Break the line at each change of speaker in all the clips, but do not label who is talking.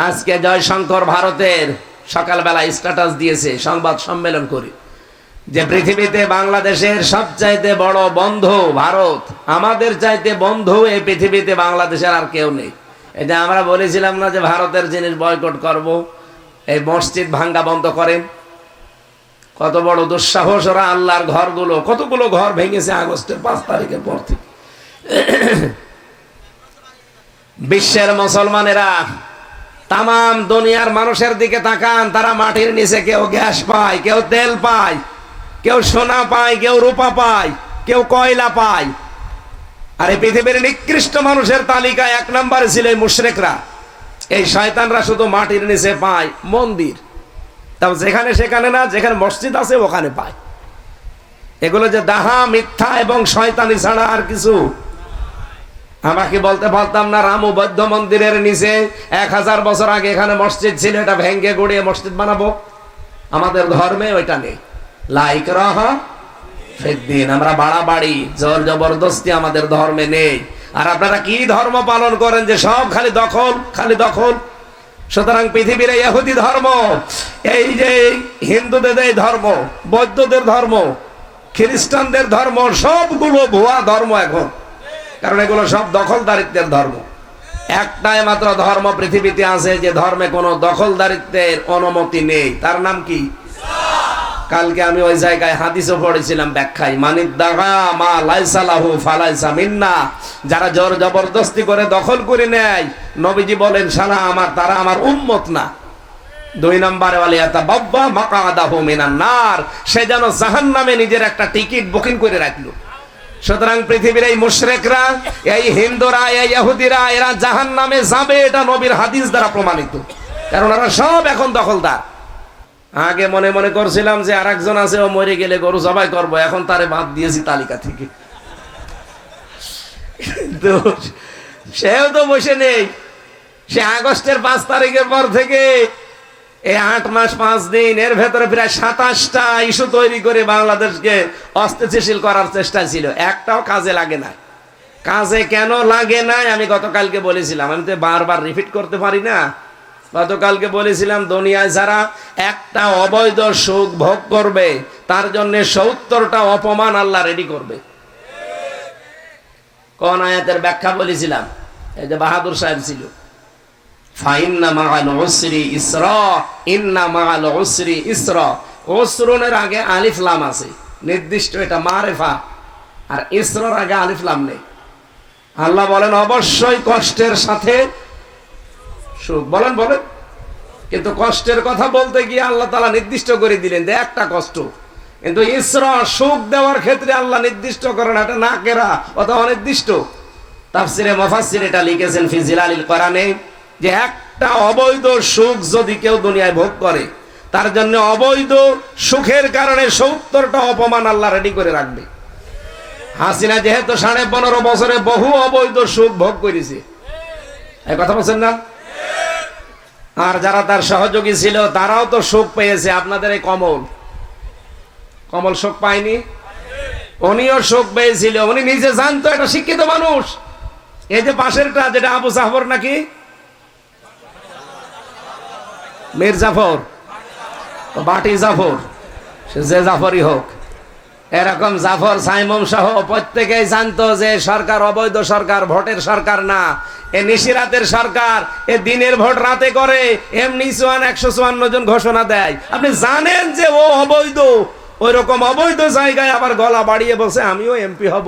আজকে জয়শঙ্কর ভারতের সকালবেলা স্ট্যাটাস দিয়েছে সংবাদ সম্মেলন করে যে পৃথিবীতে বাংলাদেশের সবচাইতে বড় বন্ধু ভারত, আমাদের চাইতে বন্ধু এই পৃথিবীতে বাংলাদেশের আর কেউ নেই। এটা আমরা বলেছিলাম না যে ভারতের জিনিস বয়কট করব, এই মসজিদ ভাঙ্গা বন্ধ করেন। কত বড় দুঃসাহস ওরা! আল্লাহর ঘরগুলো, কতগুলো ঘর ভেঙেছে আগস্টের 5 তারিখের পর থেকে। বিশ্বের মুসলমানেরা, তাম দুনিয়ার মানুষের দিকে তাকান, তারা মাটির নিচে কেউ গ্যাস পায়, কেউ তেল পায়, কেউ সোনা পায়, কেউ রূপা পায়, কেউ কয়লা পায়। আর এই পৃথিবীর নিকৃষ্ট মানুষের তালিকায় 1 নম্বরে ছিল এই মুশরিকরা। এই শয়তানরা শুধু মাটির নিচে পায় মন্দির, তাও যেখানে সেখানে না, যেখানে মসজিদ আছে ওখানে পায়। এগুলো যে দাহা, মিথ্যা এবং শয়তানি ছাড়া আর কিছু। আমাকে বলতে পারতাম না রামু বৌদ্ধ মন্দিরের নিচে 1000 বছর আগে এখানে মসজিদ ছিল, এটা ভেঙ্গে গুড়িয়ে মসজিদ বানাবো? আমাদের ধর্মে ওইটা নেই। লাইক রাহা ফিদ্দিন, আমরা বাড়াবাড়ি জোর জবরদস্তি আমাদের ধর্মে নেই। আর আপনারা কি ধর্ম পালন করেন যে সব খালি দখল, খালি দখল। সুতরাং পৃথিবীর ইহুদি ধর্ম, এই যে হিন্দুদের এই ধর্ম, বৌদ্ধদের ধর্ম, খ্রিস্টানদের ধর্ম, সবগুলো ভুয়া ধর্ম এখন। কারণ এগুলো সব দখলদারিত্বের ধর্ম। একটাই মাত্র ধর্ম পৃথিবীতে আছে যে ধর্মে কোনো দখলদারিত্বের অনুমতি নেই, তার নাম কি? কালকে আমি ওই জায়গায় হাদিসও পড়েছিলাম ব্যাখ্যায়, মানিদ্দাগা মা লাইসা লাহু ফালাইসা মিন্না। যারা জোর জবরদস্তি করে দখল করে নেয়, নবীজি বলেন সারা আমার, তারা আমার উম্মত না। 2 নম্বরে ওয়ালিয়াতা বাব্বা মাকাদাহু মিনান নার, সে যেন জাহান্নামে নিজের একটা টিকিট বুকিং করে রাখলো। সুতরাং পৃথিবীর এই মুশরিকরা, এই হিন্দুরা, এই ইহুদিরা, এরা জাহান্নামে যাবে, এটা নবীর হাদিস দ্বারা প্রমাণিত। কারণ এরা সব এখন দখলদার। আগে মনে মনে করছিলাম যে আরেকজন আছে, ও মরে গেলে গরু জবাই করবো, এখন তারে বাদ দিয়েছি তালিকা থেকে। তো সেও তো বসে নেই। সে আগস্টের 5 তারিখের পর থেকে এই 8 মাস 5 দিন, এর ভেতরে প্রায় 27টা ইস্যু তৈরি করে বাংলাদেশকে অস্থিতিশীল করার চেষ্টা ছিল, একটাও কাজে লাগে না। কাজে কেন লাগে নাই আমি গতকালকে বলেছিলাম, আমি তো বারবার রিপিট করতে পারি না। গতকালকে বলেছিলাম দুনিয়ায় যারা একটা অবৈধ সুখ ভোগ করবে, তার জন্য 70টা অপমান আল্লাহ রেডি করবে। কোন আয়াতের ব্যাখ্যা বলেছিলাম? এই যে বাহাদুর সাহেব ছিল, ফাইন্না মাআল উসরি ইসরা, ইন্না মাআল উসরি ইসরা। উসরুনের আগে আলিফ লাম আছে, নির্দিষ্ট, এটা মারিফা। আর ইসরার আগে আলিফ লাম নেই। আল্লাহ বলেন অবশ্যই কষ্টের সাথে সুখ। বলেন বলেন, কিন্তু কষ্টের কথা বলতে গিয়ে আল্লাহ তাআলা নির্দিষ্ট করে দিলেন যে একটা কষ্ট। কিন্তু ইসরা, সুখ দেওয়ার ক্ষেত্রে আল্লাহ নির্দিষ্ট করেন, এটা নাকেরা অথবা অনির্দিষ্ট। তাফসিরে মুফাসসির এটা লিখেছেন ফি জিলালিল কোরআনে, যে একটা অবৈধ সুখ যদি কেউ দুনিয়ায় ভোগ করে, তার জন্য অবৈধ সুখের কারণে 70টা অপমান আল্লাহ রেডি করে রাখবে। হাসিনা যেহেতু 15.5 বছরে বহু অবৈধ সুখ ভোগ করেছে, এই কথা বলছেন না? আর যারা তার সহযোগী ছিল তারাও তো সুখ পেয়েছে। আপনাদের এই কমল সুখ পায়নি? উনিও সুখ পেয়েছিল, উনি নিজে জানতো, এটা শিক্ষিত মানুষ। এই যে পাশেরটা, যেটা আবু জাফর নাকি মীর জাফর, বাটি জাফর, সে যে জাফরই হোক, এরকম জাফর সাইমুম সহ প্রত্যেকেই জানতো যে সরকার অবৈধ সরকার, ভোটের সরকার না, এ নিশিরাতের সরকার। এ দিনের ভোট রাতে করে, এমনি 154 জন ঘোষণা দেয়। আপনি জানেন যে ও অবৈধ, ওই রকম অবৈধ জায়গায় আবার গলা বাড়িয়ে বলছে আমিও এমপি হব।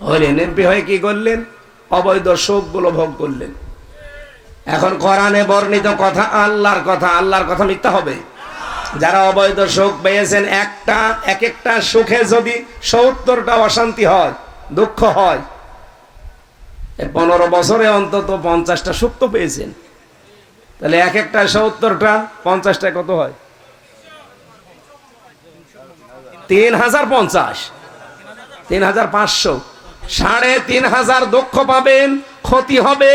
হলেন এমপি হয়ে কি করলেন? অবৈধ সুখগুলো ভোগ করলেন। এখন কোরআনে বর্ণিত কথা আল্লাহর কথা, আল্লাহর কথা মিথ্যা হবে? যারা অবৈধ সুখ পেয়েছেন, এক একটা সুখে যদি 70টা অশান্তি হয়, দুঃখ হয়, 15 বছরে অন্তত 50টা সুখ তো পেয়েছেন। তাহলে এক একটা 70টা, 50টায় কত হয়? 3050, 3500, 3500 দুঃখ পাবেন, ক্ষতি হবে,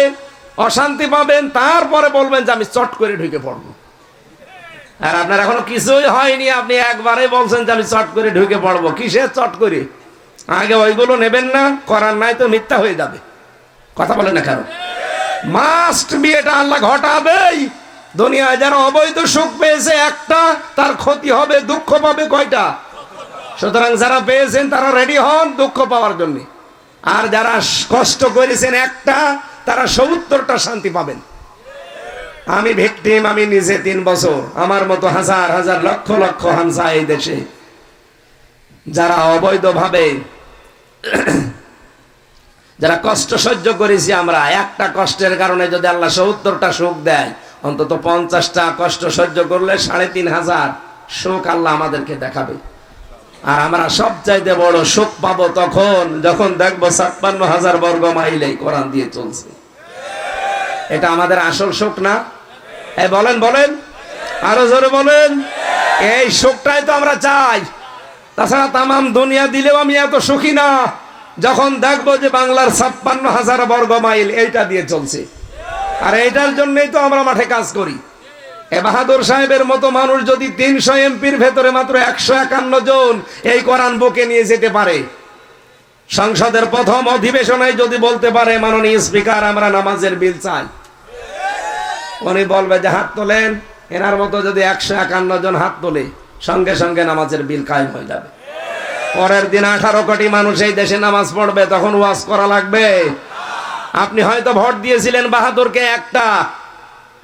অশান্তি পাবেন, তারপরে বলবেন যে আমি চট করে ঢুকে পড়বো। আর আপনার এখনো কিছুই হয়নি, আপনি একবারে বলছেন যে আমি চট করে ঢুকে পড়বো। কিসের চট করে? আগে ওইগুলো নেবেন না, করার নাই তো মিথ্যা হয়ে যাবে। কথা বলেন না কেন? মাস্ট বি, এটা আল্লাহ ঘটাবেই। দুনিয়ায় যারা অবৈধ সুখ পেয়েছে একটা, তার ক্ষতি হবে, দুঃখ পাবে কয়টা? সুতরাং যারা পেয়েছেন তারা রেডি হন দুঃখ পাওয়ার জন্য, আর যারা কষ্ট করেছেন একটা, তারা ৭০টা শান্তি পাবেন। আমি ভিকটিম, আমি নিজে ৩ বছর, আমার মতো হাজার হাজার লক্ষ লক্ষ হামসা এই দেশে যারা অবৈধভাবে যারা কষ্ট সহ্য করেছি আমরা, একটা কষ্টের কারণে যদি আল্লাহ ৭০টা সুখ দেয়, অন্তত 50টা কষ্ট সহ্য করলে ৩৫০০ সুখ আল্লাহ আমাদেরকে দেখাবে। আর আমরা সবচাইতে বড় সুখ পাবো তখন যখন দেখবো ৫৬,০০০ বর্গ মাইল কোরআন দিয়ে চলছে। এটা আমাদের আসল সুখ না? এই বলেন বলেন, আরো জোরে বলেন। এই সুখটাই তো আমরা চাই। তাছাড়া তামাম দুনিয়া দিলেও আমি এত সুখী না যখন দেখবো যে বাংলার ৫৬,০০০ বর্গ মাইল এইটা দিয়ে চলছে। আর এইটার জন্যই তো আমরা মাঠে কাজ করি। এ বাহাদুর সাহেবের মতো মানুষ যদি ৩০০ এমপির ভেতরে মাত্র ১৫১ জন এই কোরআন বুকে নিয়ে যেতে পারে, সংসদের প্রথম অধিবেশনে যদি বলতে পারে মাননীয় স্পিকার আমরা নামাজের বিল চাই, উনি বলবে যে হাত তোলেন। এনার মতো যদি ১৫১ জন হাত তোলে, সঙ্গে সঙ্গে নামাজের বিল কায়েম হয়ে যাবে। পরের দিন ১৮ কোটি মানুষ এই দেশে নামাজ পড়বে, তখন ওয়াজ করা লাগবে? আপনি হয়তো ভোট দিয়েছিলেন বাহাদুরকে একটা,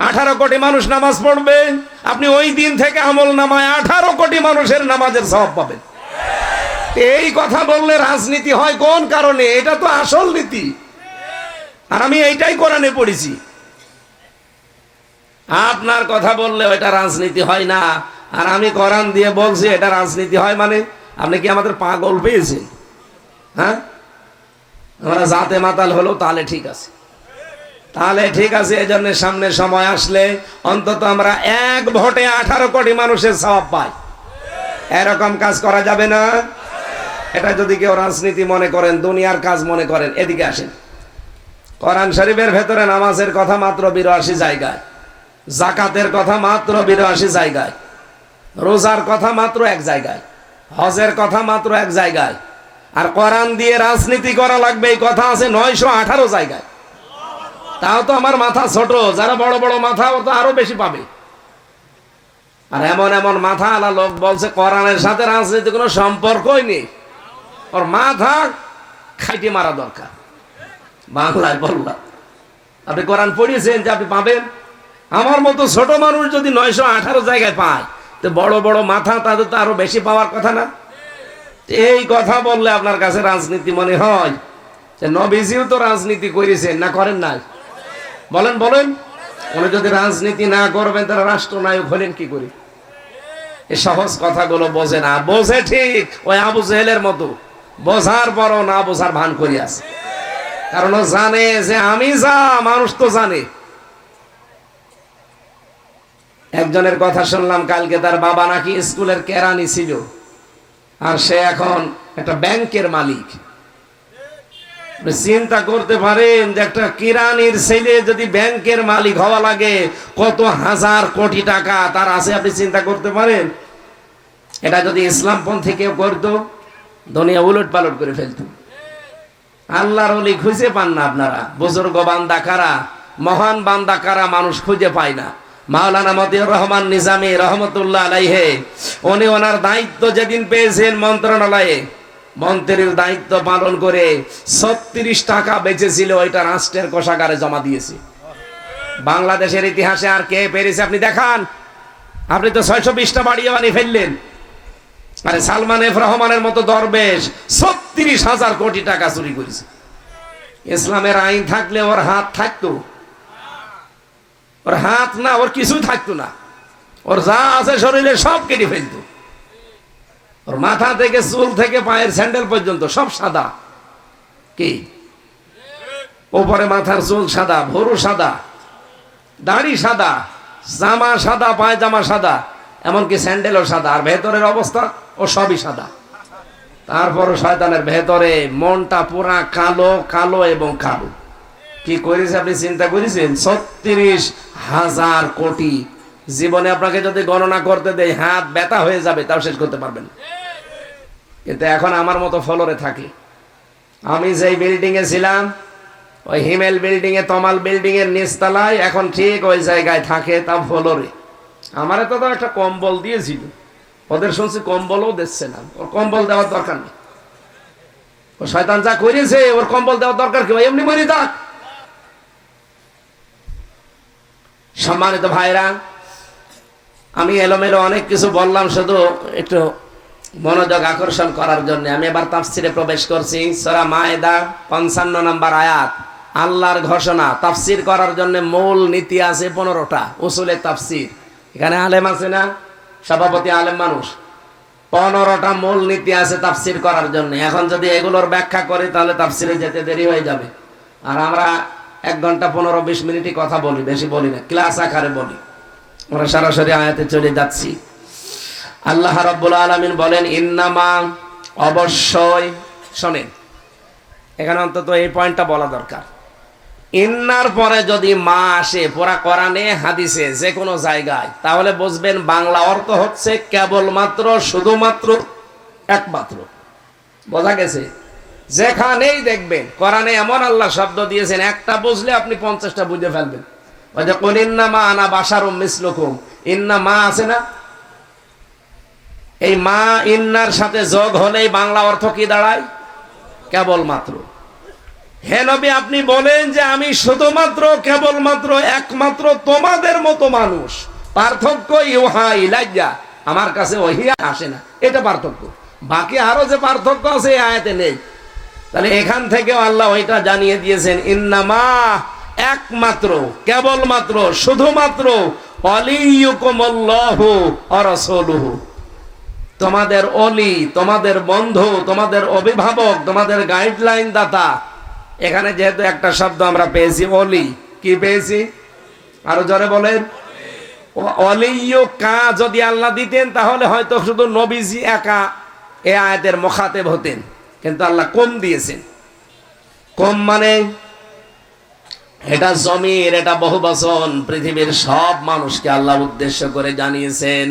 18 কোটি মানুষ নামাজ পড়বে, আপনি ওই দিন থেকে আমল নামায় 18 কোটি মানুষের নামাজের সওয়াব পাবেন। এই কথা বললে রাজনীতি হয় কোন কারণে? এটা তো আসল নীতি। আর আমি এইটাই কোরআনে পড়েছি। আপনার কথা বললে এটা রাজনীতি হয় না, আর আমি কোরআন দিয়ে বলছি এটা রাজনীতি হয়। মানে আপনি কি আমাদের পাগল পেয়েছেন? হ্যাঁ, আমরা জাতে মাতাল হলো তাহলে ঠিক আছে, তাহলে ঠিক আছে। এই জন্য সামনে সময় আসলে অন্তত আমরা এক ভোটে 18 কোটি মানুষের সওয়াব পাই। এরকম কাজ করা যাবে না? এটা যদি কেউ রাজনীতি মনে করেন, দুনিয়ার কাজ মনে করেন, এদিকে আসেন। কোরআন শরীফের ভেতরে নামাজের কথা মাত্র ৮২ জায়গায়, জাকাতের কথা মাত্র ৮২ জায়গায়, রোজার কথা মাত্র 1 জায়গায়, হজের কথা মাত্র 1 জায়গায়। আর কোরআন দিয়ে রাজনীতি করা লাগবে এই কথা আছে 918 জায়গায়। তাও তো আমার মাথা ছোট, যারা বড় বড় মাথা ও তো আরো বেশি পাবে। আর এমন এমন মাথা আলা লোক বলছে কোরআনের সাথে রাজনীতি কোনো সম্পর্কই নেই, ওর মাথা খাইতে মারা দরকার। বাংলায় বললাম, আপনি কোরআন পড়িয়েছেন যে আপনি পাবেন? আমার মতো ছোট মানুষ যদি 918 জায়গায় পায়, তো বড় বড় মাথা তাদের তো আরো বেশি পাওয়ার কথা না? এই কথা বললে আপনার কাছে রাজনীতি মনে হয়? যে নবীজিও তো রাজনীতি করেছেন, না করেন নাই? বলেন বলেন। উনি যদি রাজনীতি না করবেন তারা রাষ্ট্রনায়ক হলেন কি করে? এই সহজ কথাগুলো বোঝে না। বোঝে ঠিক ওই আবু জেহেলের মতো, বোঝার পরও না বোঝার ভান করি আছে। কারণ ও জানে যে আমি যা, মানুষ তো জানে। একজনের কথা শুনলাম কালকে, তার বাবা নাকি স্কুলের কেরানি ছিল, আর সে এখন একটা ব্যাংকের মালিক। চিন্তা করতে পারেন যে একটা কিরানির ছেলে যদি ব্যাংকের মালিক হওয়া লাগে, কত হাজার কোটি টাকা তার আছে আপনি চিন্তা করতে পারেন? এটা যদি ইসলামপন্থী কেউ করতো, দুনিয়া উলট পালট করে ফেলতো। আল্লাহর ওলি খুঁজে পান না আপনারা। বুজুর্গ বান্দা কারা, মহান বান্দা কারা, মানুষ খুঁজে পায় না। মাওলানা মতিউর রহমান নিজামী রহমতুল্লাহ আলাইহি, উনি ওনার দায়িত্ব যেদিন পেয়েছেন মন্ত্রণালয়ে, মন্ত্রীর দায়িত্ব পালন করে 36 টাকা বেঁচেছিল, ওইটা রাষ্ট্রের কোষাগারে জমা দিয়েছে। বাংলাদেশের ইতিহাসে আর কে পেরেছে আপনি দেখান? আপনি তো 620টা বাড়িয়ে বানিয়ে ফেললেন। আরে সালমান এফ রহমানের মতো দরবেশ 36,000 কোটি টাকা চুরি করেছে। ইসলামের আইন থাকলে ওর হাত থাকতো? ওর হাত না, ওর কিছুই থাকতো না। ওর যা আছে শরীরে সব কেটে ফেলতো। ওর মাথা থেকে চুল থেকে পায়ের স্যান্ডেল পর্যন্ত সব সাদা। কি ওপরে মাথার চুল সাদা, ভরু সাদা, দাড়ি সাদা, জামা সাদা, পায়জামা সাদা, এমনকি স্যান্ডেলও সাদা। আর ভেতরের অবস্থা ও সবই সাদা। তারপরও শয়তানের ভেতরে মনটা পুরা কালো, কালো এবং কালো। কি করেছে আপনি চিন্তা করেছেন? 36,000 কোটি। জীবনে আপনাকে যদি গণনা করতে দেয় হাত ব্যথা হয়ে যাবে, তাও শেষ করতে পারবেন। কিন্তু এখন আমার মতো ফ্লোরে থাকে। আমি যেই বিল্ডিং এ ছিলাম ওই হিমেল বিল্ডিং এ, তমাল বিল্ডিং এর নিচতলায় এখন ঠিক ওই জায়গায় থাকে, তা ফ্লোরে। আমারে তো একটা কম্বল দিয়েছিল, ওদের শুনছি কম্বলও দিচ্ছে না। ওর কম্বল দেওয়ার দরকার নেই, ও শয়তান যা করেছে ওর কম্বল দেওয়ার দরকার কি, এমনি মরে থাক। সম্মানিত ভাইরা, আমি এলোমেলো অনেক কিছু বললাম, শুধু একটু মনোযোগ আকর্ষণ করার জন্য। আমি এবার তাফসিরে প্রবেশ করছি। সূরা মায়েদা 55 নম্বর আয়াত, আল্লাহর ঘোষণা। তাফসির করার জন্য মূল নীতি আছে 15টা, উসুলে তাফসির। এখানে আলেম আছে না, সভাপতি আলেম মানুষ। 15টা মূল নীতি আছে তাফসির করার জন্য। এখন যদি এগুলোর ব্যাখ্যা করি তাহলে তাফসিরে যেতে দেরি হয়ে যাবে। আর আমরা 1 ঘন্টা 15-20 মিনিটই কথা বলি, বেশি বলি না, ক্লাস আকারে বলি। আমরা সরাসরি আয়াতে চলে যাচ্ছি। আল্লাহ রাব্বুল আলামিন বলেন, ইন্নামা, অবশ্যই। শোনেন, এখানে অন্তত এই পয়েন্টটা বলা দরকার। ইন্নার পরে যদি মা আসে পুরা কোরআনে হাদিসে যে কোনো জায়গায়, তাহলে বুঝবেন বাংলা অর্থ হচ্ছে কেবলমাত্র, শুধুমাত্র, একমাত্র। বোঝা গেছে? যেখানেই দেখবেন কোরআনে এমন আল্লাহ শব্দ দিয়েছেন, একটা বুঝলে আপনি 50টা বুঝে ফেলবেন। ওই যে কুল ইন্নামা আনা বাশারুম মিসলুকুম, ইন্না মা আছে না, এই মা ইন্নার সাথে যোগ হলেই বাংলা অর্থ কি দাঁড়ায়? কেবলমাত্র। হে নবী, আপনি বলেন যে আমি শুধুমাত্র, কেবলমাত্র, একমাত্র তোমাদের মতো মানুষ। পার্থক্য ইউহা ইলাইয়া, আমার কাছে ওহী আসে না, এটা পার্থক্য। বাকি আরো যে পার্থক্য আছে এই আয়াতে নেই। তাহলে এখান থেকেও আল্লাহ ওইটা জানিয়ে দিয়েছেন, ইন্নামা, একমাত্র, কেবলমাত্র, শুধুমাত্র, ওয়ালিয়ুকুমুল্লাহু ওয়া রাসূলুহু, তোমাদের অলি, তোমাদের বন্ধু, তোমাদের অভিভাবক, তোমাদের গাইডলাইন দাতা। এখানে যেহেতু একটা শব্দ আমরা পেয়েছি, অলি, কি পেয়েছি? আরো জোরে বলেন। অলিয় কা যদি আল্লাহ দিতেন তাহলে হয়তো শুধু নবীজি একা এ আয়াতের মুখাতেব হতেন, কিন্তু আল্লাহ কম দিয়েছেন। কম মানে এটা জমির, এটা বহুবচন, পৃথিবীর সব মানুষকে আল্লাহ উদ্দেশ্য করে জানিয়েছেন,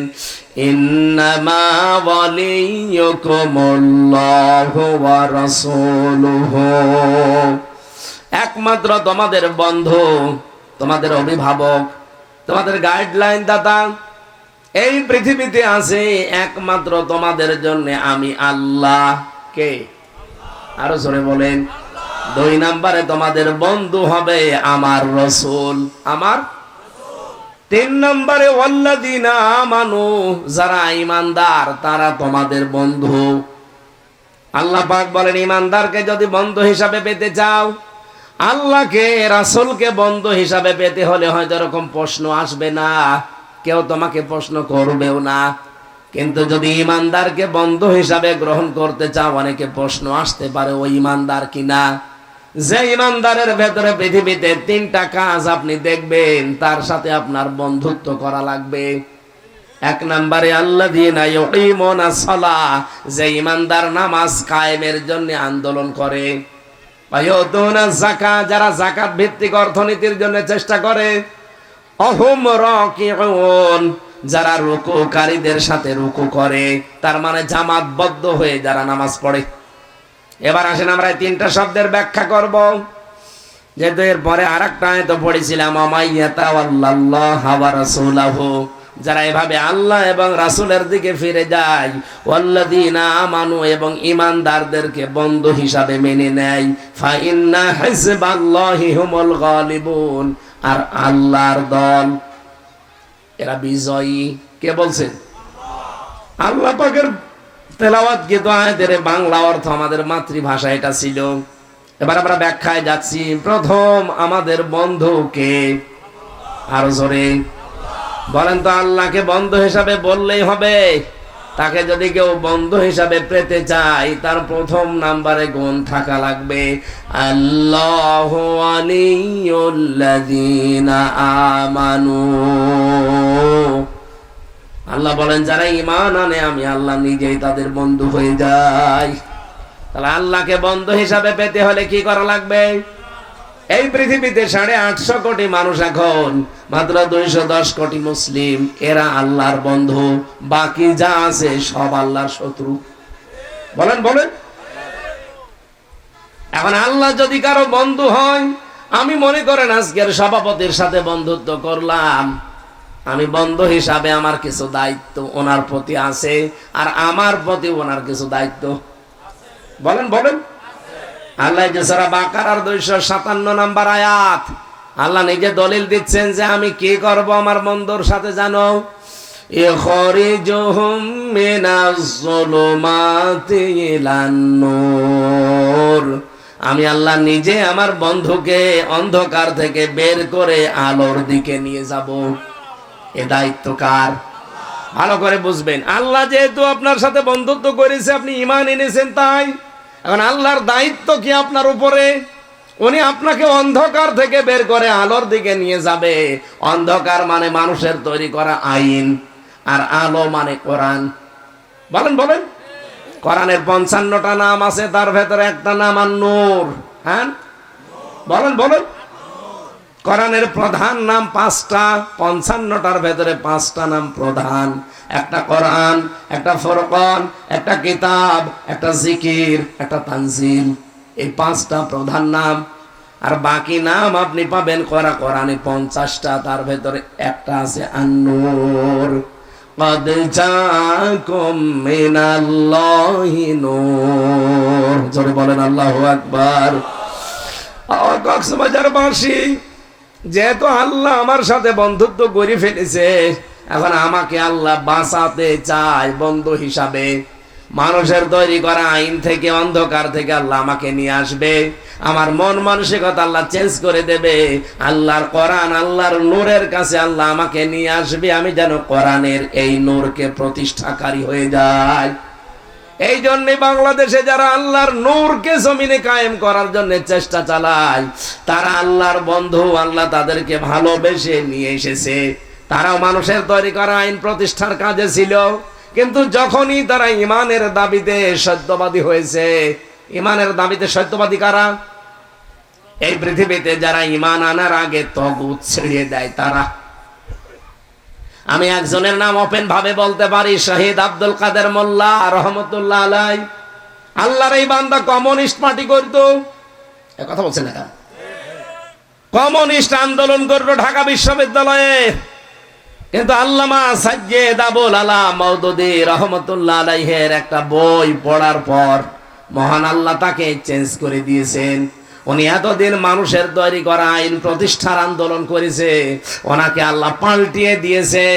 ইন্নামা ওয়ালিয়ুকুমুল্লাহু ওয়া রাসূলুহু, একমাত্র তোমাদের বন্ধু, তোমাদের অভিভাবক, তোমাদের গাইডলাইন দাতা এই পৃথিবীতে আছে একমাত্র তোমাদের জন্য আমি আল্লাহ। কে? আরো জোরে বলেন। 2 নম্বরে তোমাদের বন্ধু হবে আমার রাসূল, আমার। 3 নম্বরে ওয়াল্লাযিনা আমানু, যারা ঈমানদার তারা তোমাদের বন্ধু। আল্লাহ পাক বলেন, ঈমানদারকে যদি বন্ধু হিসাবে পেতে চাও, আল্লাহকে, রাসূলকে বন্ধু হিসাবে পেতে হলে হয়তো এরকম প্রশ্ন আসবে না, কেউ তোমাকে প্রশ্ন করবেও না। কিন্তু যদি ঈমানদারকে বন্ধু হিসাবে গ্রহণ করতে চাও, অনেকে প্রশ্ন আসতে পারে, ওই ঈমানদার কিনা। যে ঈমানদারের ভেতরে পৃথিবীতে 3টা কাজ আপনি দেখবেন, তার সাথে আপনার বন্ধুত্ব করা লাগবে। 1 নম্বরে আল্লাযীনা ইউকিমুনাস সালাহ, যে ঈমানদার নামাজ কায়েমের জন্য আন্দোলন করে। ওয়ায়ুতুনাজ যাকাত, যারা যাকাত ভিত্তিক অর্থনীতির জন্য চেষ্টা করে। অহুম রাকিউন, যারা রুকুকারীদের সাথে রুকু করে, তার মানে জামাতবদ্ধ হয়ে যারা নামাজ পড়ে। এবার আসেন আমরা এই 3টা শব্দের ব্যাখ্যা করব, যেহেতু এর পরে আরেকটা আয়াত পড়েছিলাম, আমাইয়াতাওয়াল্লাল্লাহু ওয়া রাসূলুহু, যারা এভাবে আল্লাহ এবং রাসূলের দিকে ফিরে যায়, ওয়াল্লাযীনা আমানু, এবং ঈমানদারদেরকে বন্ধু হিসাবে মেনে নেয়, ফা ইন্না হিজবাল্লাহি হুমুল গালিবুন, আর আল্লাহর দল এরা বিজয়ী। কে বলছেন? আল্লাহ পাকের তেলাওয়াত কিন্তু আয়াতের বাংলা অর্থ আমাদের মাতৃভাষা এটা ছিল। এবার আমরা ব্যাখ্যায় যাচ্ছি। প্রথম, আমাদের বন্ধু কে? আরো জোরে বলেন তো। আল্লাহকে বন্ধু হিসাবে বললেই হবে? তাকে যদি কেউ বন্ধু হিসাবে পেতে চায়, তার 1 নম্বরে গুণ থাকা লাগবে, আল্লাহু ওয়ালিয়ুল্লাযীনা আমানু। আল্লাহ বলেন, যারা ঈমান আনে আমি আল্লাহ নিজেই তাদের বন্ধু হয়ে যাই। তাহলে আল্লাহকে বন্ধু হিসাবে পেতে হলে কি করা লাগবে? এই পৃথিবীতে 850 কোটি মানুষ, এখন মাত্র 210 কোটি মুসলিম, এরা আল্লাহর বন্ধু। বাকি যা আছে সব আল্লাহর শত্রু। বলেন বলেন। এখন আল্লাহ যদি কারো বন্ধু হয়, আমি মনে করেন আজকের সভাপতির সাথে বন্ধুত্ব করলাম, আমি বন্ধু হিসাবে আমার কিছু দায়িত্ব ওনার প্রতি আছে, আর আমার প্রতি ওনার কিছু দায়িত্ব। বলেন বলেন। আল্লাহ যে সূরা বাকারার 257 নম্বর আয়াত, আল্লাহ নিজে দলিল দিচ্ছেন যে আমি কি করব আমার বন্ধুর সাথে জানো, ইখরিজুহুম মিনাজ যুলুমাতি ইলান নূর। আমি আল্লাহ নিজে আমার বন্ধুকে অন্ধকার থেকে বের করে আলোর দিকে নিয়ে যাব। এ দায়িত্ব কার? ভালো করে বুঝবেন। আল্লাহ যেহেতু আপনার সাথে বন্ধুত্ব করেছে, আপনি ঈমান এনেছেন, তাই এখন আল্লাহর দায়িত্ব কি আপনার উপরে? উনি আপনাকে অন্ধকার থেকে বের করে আলোর দিকে নিয়ে যাবে। অন্ধকার মানে মানুষের তৈরি করা আইন, আর আলো মানে কোরআন। বলেন বলেন। কোরআনের 55টা নাম আছে, তার ভেতরে একটা নাম নূর। হ্যাঁ বলেন বলেন। কোরআনের প্রধান নাম 5টা, 55টার ভেতরে 5টা নাম প্রধান। একটা কোরআন, একটা ফুরকান, একটা কিতাব, একটা জিকির, একটা তানজিল। এই 5টা প্রধান নাম, আর বাকি নাম আপনি পাবেন কোরআনে 50টা, তার ভেতরে একটা আছে আন-নূর। قد جاءكم من الله نور। জোরে বলেন আল্লাহু আকবার। কক্সবাজারবাসী, যেহেতু আল্লাহ আমার সাথে বন্ধুত্ব করে ফেলেছে, এখন আমাকে আল্লাহ বাঁচাতে চায় বন্ধু হিসাবে। মানুষের তৈরি করা আইন থেকে, অন্ধকার থেকে আল্লাহ আমাকে নিয়ে আসবে। আমার মন মানসিকতা আল্লাহ চেঞ্জ করে দেবে। আল্লাহর কোরআন, আল্লাহর নূরের কাছে আল্লাহ আমাকে নিয়ে আসবে। আমি যেন কোরআনের এই নূরকে প্রতিষ্ঠাকারী হয়ে যাই। এই জন্য বাংলাদেশে যারা আল্লাহর নূরকে জমিনে কায়েম করার জন্য চেষ্টা চালায়, তারা আল্লাহর বন্ধু। আল্লাহ তাদেরকে ভালোবেসে নিয়ে এসেছে। তারাও মানুষের তৈরি করা আইন প্রতিষ্ঠার কাজে ছিল, কিন্তু যখনই তারা ঈমানের দাবিতে সত্যবাদী হয়েছে। ঈমানের দাবিতে সত্যবাদী কারা? এই পৃথিবীতে যারা ঈমান আনার আগে তাগুত ছেড়ে দেয় তারা। আমি একজনের নাম ওপেন ভাবে বলতে পারি, শহীদ আব্দুল কাদের মোল্লা রহমতুল্লাহ আলাই। আল্লাহর এই বান্দা কমিউনিস্ট পার্টি করত। এ কথা বলছেন না? কমিউনিস্ট আন্দোলন করলো ঢাকা বিশ্ববিদ্যালয়ে, কিন্তু আল্লামা সাজ্জেদ আবুল আলা মওদুদী রহমতুল্লাহ আলাইহির একটা বই পড়ার পর মহান আল্লাহ তাকে চেঞ্জ করে দিয়েছেন। উনি এতদিন মানুষের তৈরি করা আইন প্রতিষ্ঠার আন্দোলন করেছে, ওনাকে আল্লাহ পাল্টিয়ে দিয়েছে।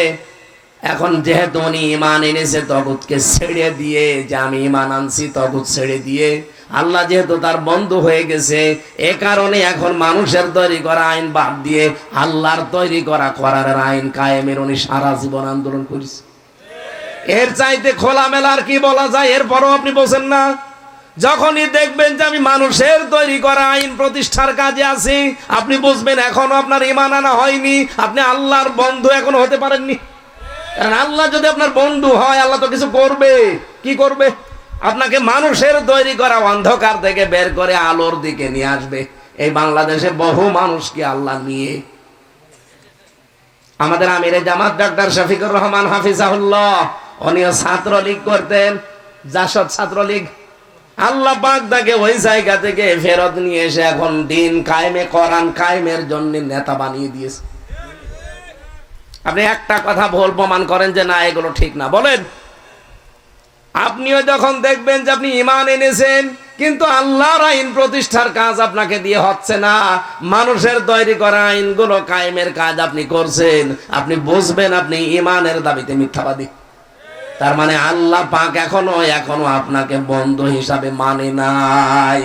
এখন যেহেতু উনি ঈমান এনেছে তাগুতকে ছেড়ে দিয়ে, যে আমি ঈমান আনছি তাগুত ছেড়ে দিয়ে, আল্লাহ যেহেতু তার বন্ধু হয়ে গেছে, এ কারণে এখন মানুষের তৈরি করা আইন বাদ দিয়ে আল্লাহর তৈরি করা কোরআনের আইন কায়েমের উনি সারা জীবন আন্দোলন করেছে। এর চাইতে খোলামেলা আর কি বলা যায়? এরপরও আপনি বলছেন না। যখনই দেখবেন যে আমি মানুষের তৈরি করা আইন প্রতিষ্ঠার কাজে আছি, আপনি বুঝবেন এখনো আপনার ঈমান আনা হয়নি, আপনি আল্লাহর বন্ধু এখনো হতে পারেননি। কারণ আল্লাহ যদি আপনার বন্ধু হয়, আল্লাহ তো কিছু করবে। কি করবে? আপনাকে মানুষের তৈরি করা অন্ধকার থেকে বের করে আলোর দিকে নিয়ে আসবে। এই বাংলাদেশে বহু মানুষকে আল্লাহ নিয়ে, আমাদের আমিরে জামাত ডক্টর শফিকুর রহমান হাফিজাহুল্লাহ, উনিও ছাত্রলীগ করতেন, জাসদ ছাত্রলীগ। আল্লাহ পাক তাকে ওই জায়গা থেকে ফেরত নিয়ে এসে এখন দিন কায়েমে, কোরআন কায়েমের জন্য নেতা বানিয়ে দিয়েছে। আপনি একটা কথা ভুল প্রমাণ করেন যে না এগুলো ঠিক না, বলেন। আপনিও যখন দেখবেন যে আপনি ঈমান এনেছেন, কিন্তু আল্লাহর আইন প্রতিষ্ঠার কাজ আপনাকে দিয়ে হচ্ছে না, মানুষের তৈরি করা আইনগুলো কায়েমের কাজ আপনি করছেন, আপনি বুঝবেন আপনি ঈমানের দাবিতে মিথ্যাবাদী। তার মানে আল্লাহ পাক এখনো আপনাকে বন্ধু হিসাবে মানে নাই।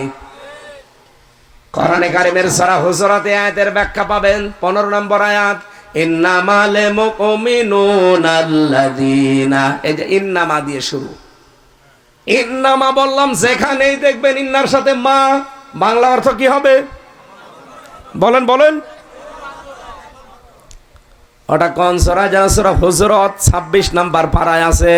কোরআনে কারীমের সূরা হুজুরাতে আয়াতের ব্যাখ্যা পাবেন 15 নম্বর আয়াত, ইন্নামাল মুমিনুনা আল্লাযীনা। এই যে ইন্নামা দিয়ে শুরু। ইন্নামা বললাম, যেখানেই দেখবেন ইন্নার সাথে মা, বাংলা অর্থ কি হবে? বলেন বলেন। ওটা কোন সূরা? যেন সূরা হুজুরাত 26 নম্বর পারায় আছে।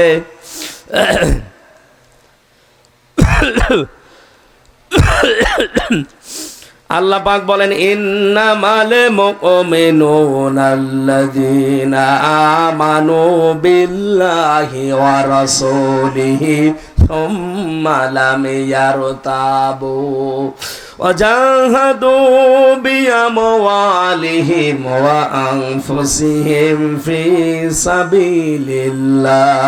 আল্লাহ পাক বলেন, ইন্নামাল মুমিনুনা আল্লাযীনা আমানু বিল্লাহি ওয়া রাসূলিহি থুম্মা লাম ইয়ারতাবু ওয়াজাহাদু বিআমওয়ালিহিম ওয়া আনফুসিহিম ফি সাবিলিল্লাহ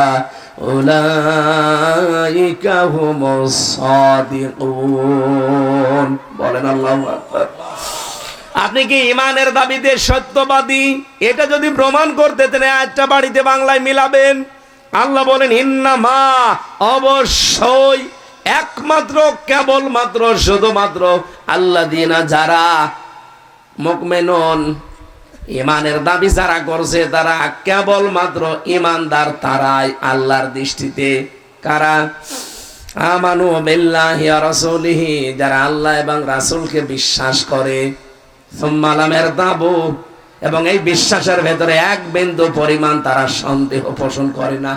উলাইকা হুমুস সাদিকুন। বলেন আল্লাহু আকবার। আপনি কি ইমানের দাবিতে সত্যবাদী? এটা যদি প্রমাণ করতে তাহলে একটা বাড়িতে বাংলায় মিলাবেন। আল্লাহ বলেন ইন্নামা, অবশ্যই, একমাত্র, কেবলমাত্র, শুধুমাত্র আল্লাযীনা, যারা মুমিনুন, ইমানের দাবি যারা করছে তারা কেবলমাত্র ইমানদার, তারাই আল্লাহর দৃষ্টিতে। কারা? আমানু বিল্লাহি ওয়া রাসূলিহি, যারা আল্লাহ এবং রাসূলকে বিশ্বাস করে। সুম্মা লাম ইয়ারতাবু, এবং এই বিশ্বাসের ভেতরে এক বিন্দু পরিমাণ তারা সন্দেহ পোষণ করে না।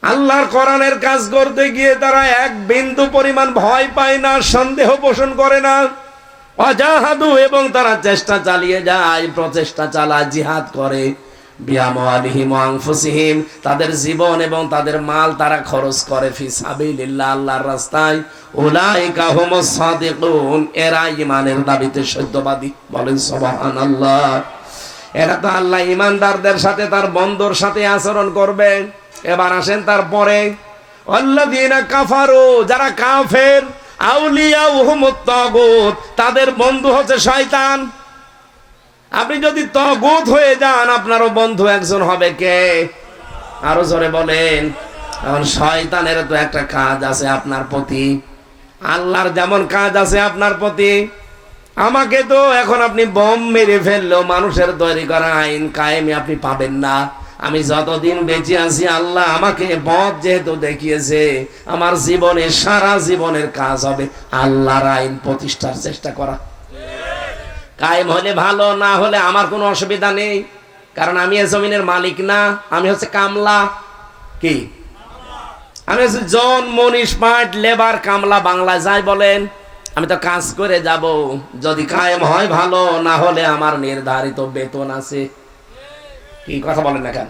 আল্লাহর কোরআনের কাজ করতে গিয়ে তারা এক বিন্দু পরিমাণ ভয় পায় না, সন্দেহ পোষণ করে না। ওয়াজাহাদু, এবং তারা চেষ্টা চালিয়ে যায়, প্রচেষ্টা চালায়, জিহাদ করে। বিআমওয়ালিহিম ওয়া আনফুসিহিম, তাদের জীবন এবং তাদের মাল তারা খরচ করে ফি সাবিলিল্লাহ, আল্লাহর রাস্তায়। উলাইকা হুমুস সাদিকুন, এরা ঈমানের দাবিতে সত্যবাদী। বলেন সুবহানাল্লাহ। এরা তো আল্লাহ ঈমানদারদের সাথে তার বন্ধুর সাথে আচরণ করবে। এবার আসেন তারপরে, আল্লাযীনা কাফারু, যারা কাফের, আউলিয়াউহুমুত তাগুত, তাদের বন্ধু হচ্ছে শয়তান। আপনি যদি তাগুত হয়ে যান, আপনারও বন্ধু একজন হবে কে? আরো জোরে বলেন। এখন শয়তানের তো একটা কাজ আছে আপনার প্রতি, আল্লাহর যেমন কাজ আছে আপনার প্রতি। আমাকে তো এখন আপনি বম মেরে ফেললেও মানুষের তৈরি করা আইন কায়েমে আপনি পাবেন না। আমি যতদিন বেঁচে আছি, আল্লাহ আমাকে পথ যেহেতু দেখিয়েছে, আমার জীবনে, সারা জীবনের কাজ হবে আল্লাহর আইন প্রতিষ্ঠার চেষ্টা করা। কায়েম হলে ভালো, না হলে আমার কোনো অসুবিধা নেই, কারণ আমি এই জমিনের মালিক না, আমি হচ্ছে কামলা। কি? আমি হচ্ছে জন, মনীষ, পাট, লেবার, কামলা, বাংলায় যাই বলেন। আমি তো কাজ করে যাব, যদি কায়েম হয় ভালো, না হলে আমার নির্ধারিত বেতন আছে। কি কথা বলেন না কেন?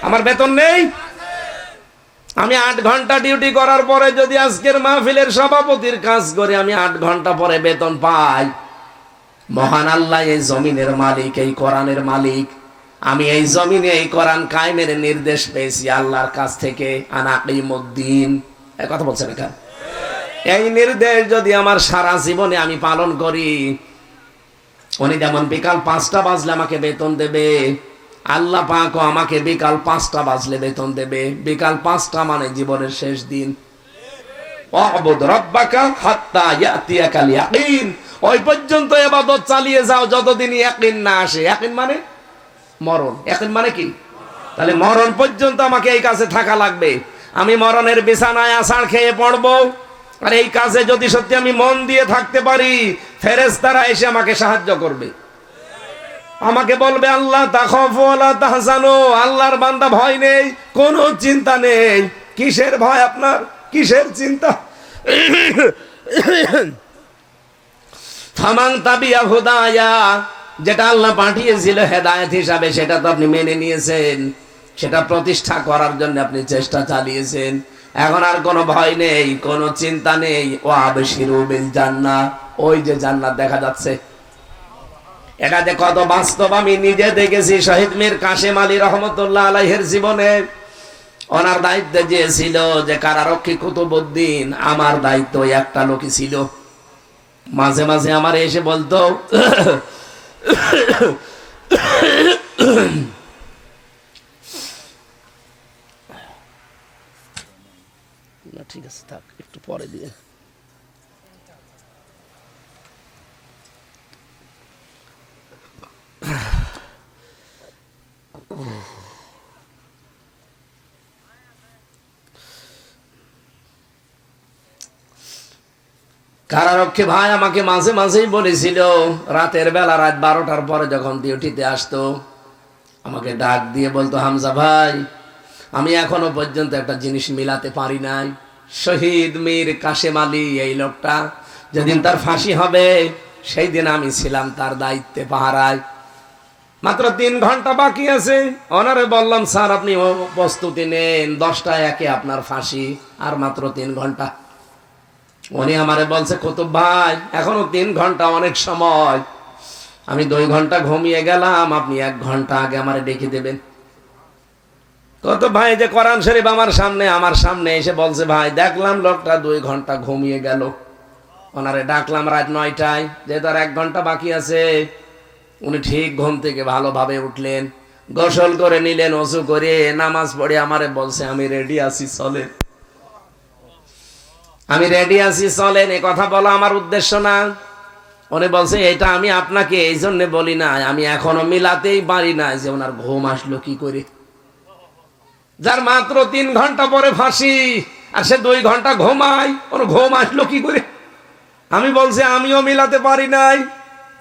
আমার বেতন নেই? আমি 8 ঘন্টা ডিউটি করার পরে যদি আজকের মাহফিলের সভাপতির কাজ করে আমি 8 ঘন্টা পরে বেতন পাই, মহান আল্লাহ এই জমিনের মালিক, এই কোরআনের মালিক। আমি এই জমিনে এই কোরআন কায়েমের নির্দেশ পেয়েছি আল্লাহর কাছ থেকে, আনাকিমুদ্দিন। এই কথা বলছেন না কেন? এই নির্দেশ যদি আমার সারা জীবনে আমি পালন করি, উনি যেমন বিকাল 5টা বাজলে আমাকে বেতন দেবে, আল্লাহ পাকও আমাকে বিকাল 5টা বাজলে বেতন দেবে। বিকাল 5টা মানে জীবনের শেষ দিন। ওয়াবুদ রাব্বাকা হাত্তা ইয়াতিয়াকাল ইয়াকিন, ওই পর্যন্ত ইবাদত চালিয়ে যাও যতদিন ইয়াকিন না আসে। ইয়াকিন মানে মরণ। ইয়াকিন মানে কি? তাহলে মরণ পর্যন্ত আমাকে এই কাজে থাকা লাগবে। আমি মরণের বিছানায় আছাড় খেয়ে পড়বো, আর এই কাজে যদি সত্যি আমি মন দিয়ে থাকতে পারি, ফেরেশতারা এসে আমাকে সাহায্য করবে। আমাকে বলবে আল্লাহ তাখাফু ওয়ালা তাহজানু, আল্লাহর বান্দা ভয় নেই, কোনো চিন্তা নেই। কিসের ভয় আপনার? কিসের চিন্তা? ফামান তাবিয়া হুদায়া, যেটা আল্লাহ পাঠিয়েছিল হেদায়েত হিসাবে, সেটা তো আপনি মেনে নিয়েছেন, সেটা প্রতিষ্ঠা করার জন্য আপনি চেষ্টা চালিয়েছেন। এখন আর কোনো ভয় নেই, কোনো চিন্তা নেই। ওয়া আবশিরু বিল জান্নাহ, ওই যে জান্নাত দেখা যাচ্ছে, এটা যে কত বাস্তব আমি নিজে দেখেছি। শহীদ মীর কাসেম আলী রহমতুল্লাহ আলাইহির জীবনে ওনার দায়িত্বে যে ছিল যে কারারক্ষী কুতুবউদ্দিন, আমার দায়িত্ব একটা লোকই ছিল। মাঝে মাঝে আমার এসে বলতো না ঠিক আছে থাক, একটু পরে দিয়ে। কারারক্ষী ভাই আমাকে মাঝে মাঝেই বলেছিল, রাতের বেলা, রাত 12টার পরে যখন ডিউটিতে আসতো, আমাকে ডাক দিয়ে বলতো, হামজা ভাই, আমি এখনো পর্যন্ত একটা জিনিস মিলাতে পারি নাই। শহীদ মীর কাসেম আলী, এই লোকটা যেদিন তার ফাঁসি হবে সেই দিন আমি ছিলাম তার দায়িত্বে, পাহারায়। মাত্র 3 ঘন্টা বাকি আছে। ওনারে বললাম স্যার আপনি প্রস্তুতি নেন, 10টায় একে আপনার ফাঁসি, আর মাত্র 3 ঘন্টা। উনি আমারে বলছে কুতুব ভাই এখনো 3 ঘন্টা অনেক সময়, আমি 2 ঘন্টা ঘুমিয়ে গেলাম, আপনি 1 ঘন্টা আগে আমারে ডেকে দেবেন। কত ভাই যে কোরআন শরীফ আমার সামনে এসে বলছে ভাই দেখলাম লোকটা 2 ঘন্টা ঘুমিয়ে গেল। ওনারে ডাকলাম রাত 9টায়, যে তার 1 ঘন্টা বাকি আছে। উনি ঠিক ঘুম থেকে ভালোভাবে উঠলেন, গোসল করে নিলেন, ওযু করে নামাজ পড়ে আমারে বলছে আমি রেডি আছি চলেন। আমি রেডি আছি চলেন এ কথা বলা আমার উদ্দেশ্য না। উনি বলছে এটা আমি আপনাকে এই জন্য বলি না, আমি এখনো মিলাতেই পারি না যে ওনার ঘুম আসলো কি করে। যার মাত্র 3 ঘন্টা পরে ফাঁসি আর সে 2 ঘন্টা ঘুমায়, ওর ঘুম আসলো কি করে। আমি বলছি আমিও মিলাতে পারি নাই,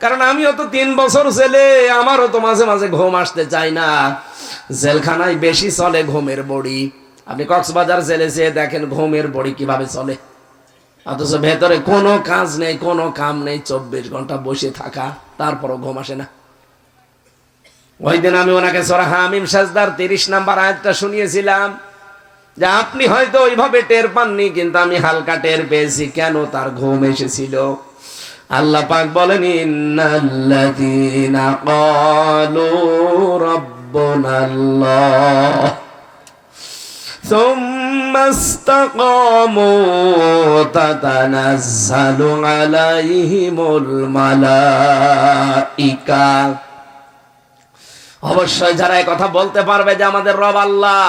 কারণ আমিও তো 3 বছর ছেলে, আমারও তো মাঝে মাঝে ঘুম আসতে চায় না। জেলখানায় বেশি চলে ঘুমের বড়ি। আপনি কক্সবাজার জেলে যেয়ে দেখেন ঘুমের বড়ি কিভাবে চলে, অথচ ভেতরে কোনো কাজ নেই, কোনো কাম নেই, 24 ঘন্টা বসে থাকা, তারপরও ঘুম আসে না। ওই দিন আমি ওনাকে সূরা হামিম সাজদার 30 নাম্বার আয়াতটা শুনিয়েছিলাম, যে আপনি হয়তো ওইভাবে টের পাননি, কিন্তু আমি হালকা টের পেয়েছি কেন তার ঘুম এসেছিল। আল্লাহ পাক বলেন ইন্নাল্লাযীনা ক্বালু রাব্বুনাল্লাহ সুম্মা ইসতাকামু তাতানাজ্জালু আলাইহিমুল মালাইকা। অবশ্যই যারা এই কথা বলতে পারবে যে আমাদের রব আল্লাহ,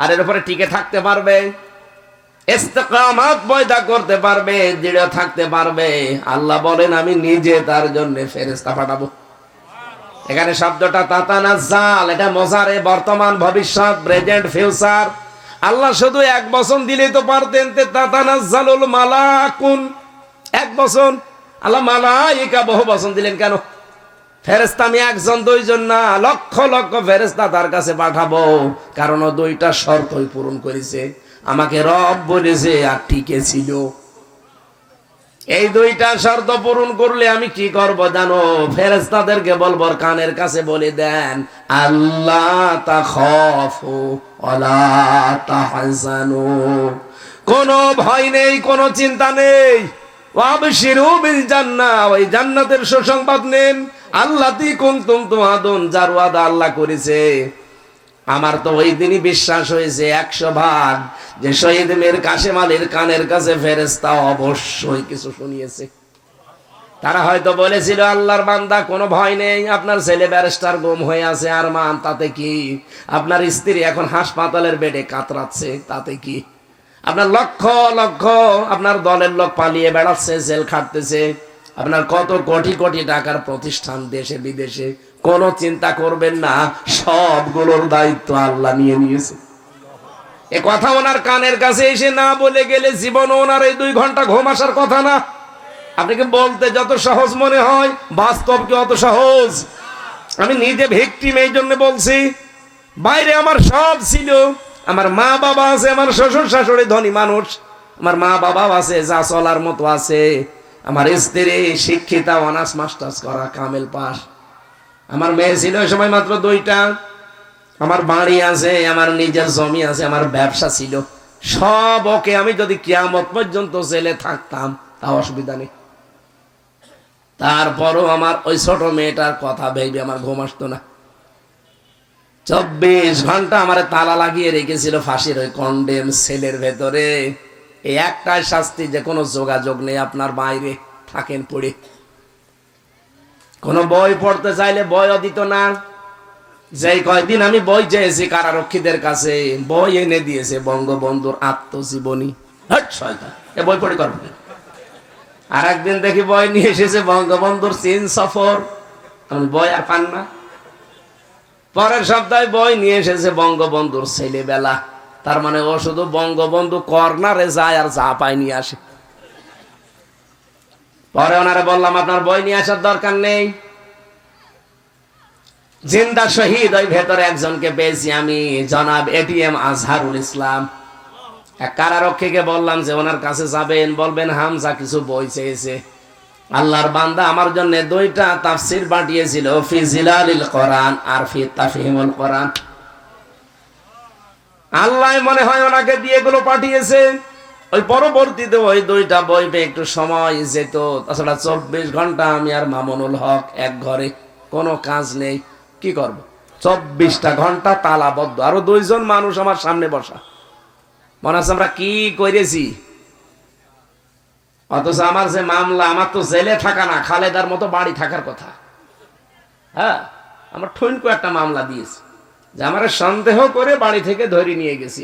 আর এর উপরে টিকে থাকতে পারবে, ইস্তিকামাত পয়দা করতে পারবে, দৃঢ় থাকতে পারবে, আল্লাহ বলেন আমি নিজে তার জন্য ফেরেশতা পাঠাবো। এখানে শব্দটা তাতানাজ্জাল, এটা মুজারে, বর্তমান, ভবিষ্যৎ, প্রেজেন্ট, ফিউচার। আল্লাহ শুধু 1 বচন দিলেই তো পারতেন, তাতানাজ্জালুল মালাকুন, 1 বচন। আল্লাহ মালাইকা বহু বচন দিলেন কেন? ফেরেশতা আমি 1 জন 2 জন না, লক্ষ লক্ষ ফেরেশতা তার কাছে পাঠাবো, কারণ ও 2টা শর্তই পূরণ করেছে। আমাকে রব বলেছে আর টিকে ছিল। এই 2টা শর্ত পূরণ করলে আমি কি করব জানো? ফেরেশতাদেরকে বলবো, কানের কাছে বলে দেন আল্লাহ তাখাফু ওয়ালা তাহজানু, কোনো ভয় নেই, কোনো চিন্তা নেই। ওয়াবশিরু বিল জান্নাহ, ওই জান্নাতের সুসংবাদ নেন। আল্লাতী কুনতুম তুআদুন, যার ওয়াদা আল্লাহ করেছে। আমার তো ওই দিনই বিশ্বাস হয়েছে 100 ভাগ যে শহীদ মীর কাসেম আলীর কানের কাছে ফেরেশতা অবশ্যই কিছু শুনিয়েছে। তারা হয়তো বলেছিল আল্লাহর বান্দা কোনো ভয় নেই, আপনার ছেলে ব্যারিস্টার গুম হয়ে আছে, আর মান তাতে কি? আপনার স্ত্রী এখন হাসপাতালের বেডে কাতরাচ্ছে, তাতে কি? আপনার লক্ষ লক্ষ আপনার দলের লোক পালিয়ে বেড়াচ্ছে, জেল খাটতেছে, আপনার কত কোটি কোটি টাকার প্রতিষ্ঠান দেশে বিদেশে, কোনো চিন্তা করবেন না, সবগুলোর দায়িত্ব আল্লাহ নিয়ে নিয়েছে। এ কথা ওনার কানের কাছে এসে না বলে গেলে জীবন ওনার এই 2 ঘন্টা ঘুম আসার কথা না। আপনাকে বলতে যত সহজ মনে হয়, বাস্তব কি অত সহজ? আমি নিজে ভিকটিম, এই জন্য বলছি। বাইরে আমার সব ছিল, আমার মা বাবা আছে, আমার শ্বশুর শাশুড়ি ধনী মানুষ, আমার মা বাবাও আছে, যা চলার মতো আছে। আমার স্ত্রী শিক্ষিতা, অনার্স মাস্টার্স করা, কামেল পাস। আমার মেয়ে ছিল ওই সময় মাত্র 2টা। আমার বাড়ি আছে, আমার নিজের জমি আছে, আমার ব্যবসা ছিল, সব ওকে। আমি যদি কিয়ামত পর্যন্ত জেলে থাকতাম তা অসুবিধা নেই। তারপরও আমার ওই ছোট মেয়েটার কথা ভেবে আমার ঘুম আসতো না। 24 ঘন্টা আমার তালা লাগিয়ে রেখেছিল ফাঁসির ওই কন্ডেম সেলের ভেতরে। এই একটাই শাস্তি, যে কোনো যোগাযোগ নেই, আপনার বাইরে থাকেন পড়ে। কোন বই পড়তে চাইলে বইও দিত না। যেই কয়দিন আমি বই চেয়েছি কারারক্ষীদের কাছে, বই এনে দিয়েছে বঙ্গবন্ধুর আত্মজীবনী। হট শয়তান, এ বই পড়ে করবে। আর একদিন দেখি বই নিয়ে এসেছে বঙ্গবন্ধুর চীন সফর, বই আর পান না। পরের সপ্তাহে বই নিয়ে এসেছে বঙ্গবন্ধুর ছেলেবেলা। তার মানে ও শুধু বঙ্গবন্ধু কর্নারে যায় আর যা পায় নিয়ে আসে। পরে ওনারা বললাম আপনার বই নিয়ে আসার দরকার নেই, জিন্দা শহীদ ওই ভেতরে একজনকে পেয়েছি আমি, জনাব এটিএম আজহারুল ইসলাম। এক কারারক্ষীকে বললাম যে ওনার কাছে যাবেন, বলবেন হামজা কিছু বই চেয়েছে। আল্লাহর বান্দা আমার জন্য দুইটা তাফসীর পাঠিয়েছিল, ফি জিলালিল কোরআন আর ফি তাফহিমুল কোরআন। আল্লাহ মনে হয় ওনাকে দিয়ে এগুলো পাঠিয়েছে। ওই পরবর্তীতে ওই দুইটা বই পেয়ে একটু সময় যেত, তাছাড়া 24 ঘন্টা আমি আর মামুনুল হক এক ঘরে, কোনো কাজ নেই, কি করব? 24টা ঘন্টা তালাবদ্ধ, আরো দুইজন মানুষ আমার সামনে বসা। মনে হচ্ছে আমরা কি করেছি, অথচ আমার যে মামলা, আমার তো জেলে থাকা না, খালেদার মতো বাড়ি থাকার কথা। হ্যাঁ, আমার ঠুনকো একটা মামলা দিয়েছি যে আমার সন্দেহ করে বাড়ি থেকে ধরে নিয়ে গেছি।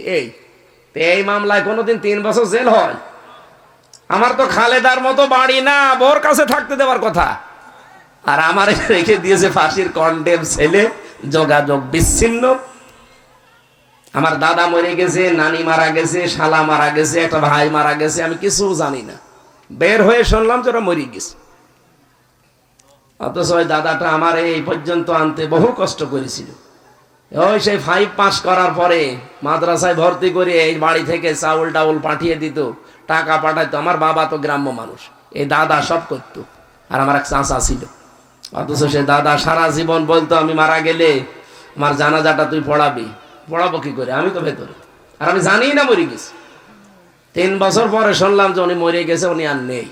এই মামলায় কোনোদিন 3 বছর জেল হয়? আমার তো খালেদার মতো বাড়ি না, বোর কাছে থাকতে দেওয়ার কথা। আর আমার রেখে দিয়েছে ফাঁসির কন্ডেম ছেলে, যোগাযোগ বিচ্ছিন্ন। আমার দাদা মরে গেছে, নানি মারা গেছে, শালা মারা গেছে, একটা ভাই মারা গেছে, আমি কিছু জানি না। বের হয়ে শুনলাম যে ওরা মরে গেছে। অথচ ওই দাদাটা আমার এই পর্যন্ত আনতে বহু কষ্ট করেছিল। ওই সেই 5 পাস করার পরে মাদ্রাসায় ভর্তি করে এই বাড়ি থেকে চাউল টাউল পাঠিয়ে দিত, টাকা পাঠাইতো। আমার বাবা তো গ্রাম্য মানুষ, এই দাদা সব করতো। আর আমার এক চাচা ছিল, অথচ সে দাদা সারা জীবন বলতো আমি মারা গেলে আমার জানাজাটা তুই পড়াবি। পড়াবো কি করে, আমি তো ভেতরে, আর আমি জানি না মরে গেছি। 3 বছর পরে শুনলাম যে উনি মরে গেছে, উনি আর নেই।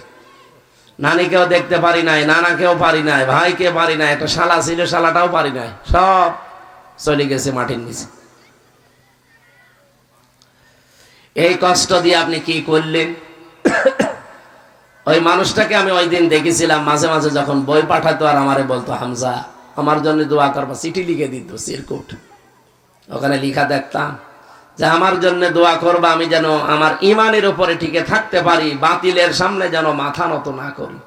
নানিকেও দেখতে পারি নাই, নানাকেও পারি নাই, ভাইকে পারি নাই, একটা শালা ছিল, শালাটাও পারি নাই, সব চলে গেছে মাটির নিচে। এই কষ্ট দিয়ে আপনি কি করলেন? ওই মানুষটাকে আমি ওই দিন দেখেছিলাম, মাঝে মাঝে যখন বই পাঠাতো আর আমারে বলতো হামজা আমার জন্য দোয়া করবা, চিঠি লিখে দিত চিরকুট, ওখানে লিখা দেখতাম যে আমার জন্য দোয়া করবা, আমি যেন আমার ইমানের উপরে টিকে থাকতে পারি, বাতিলের সামনে যেন মাথা নত না করি।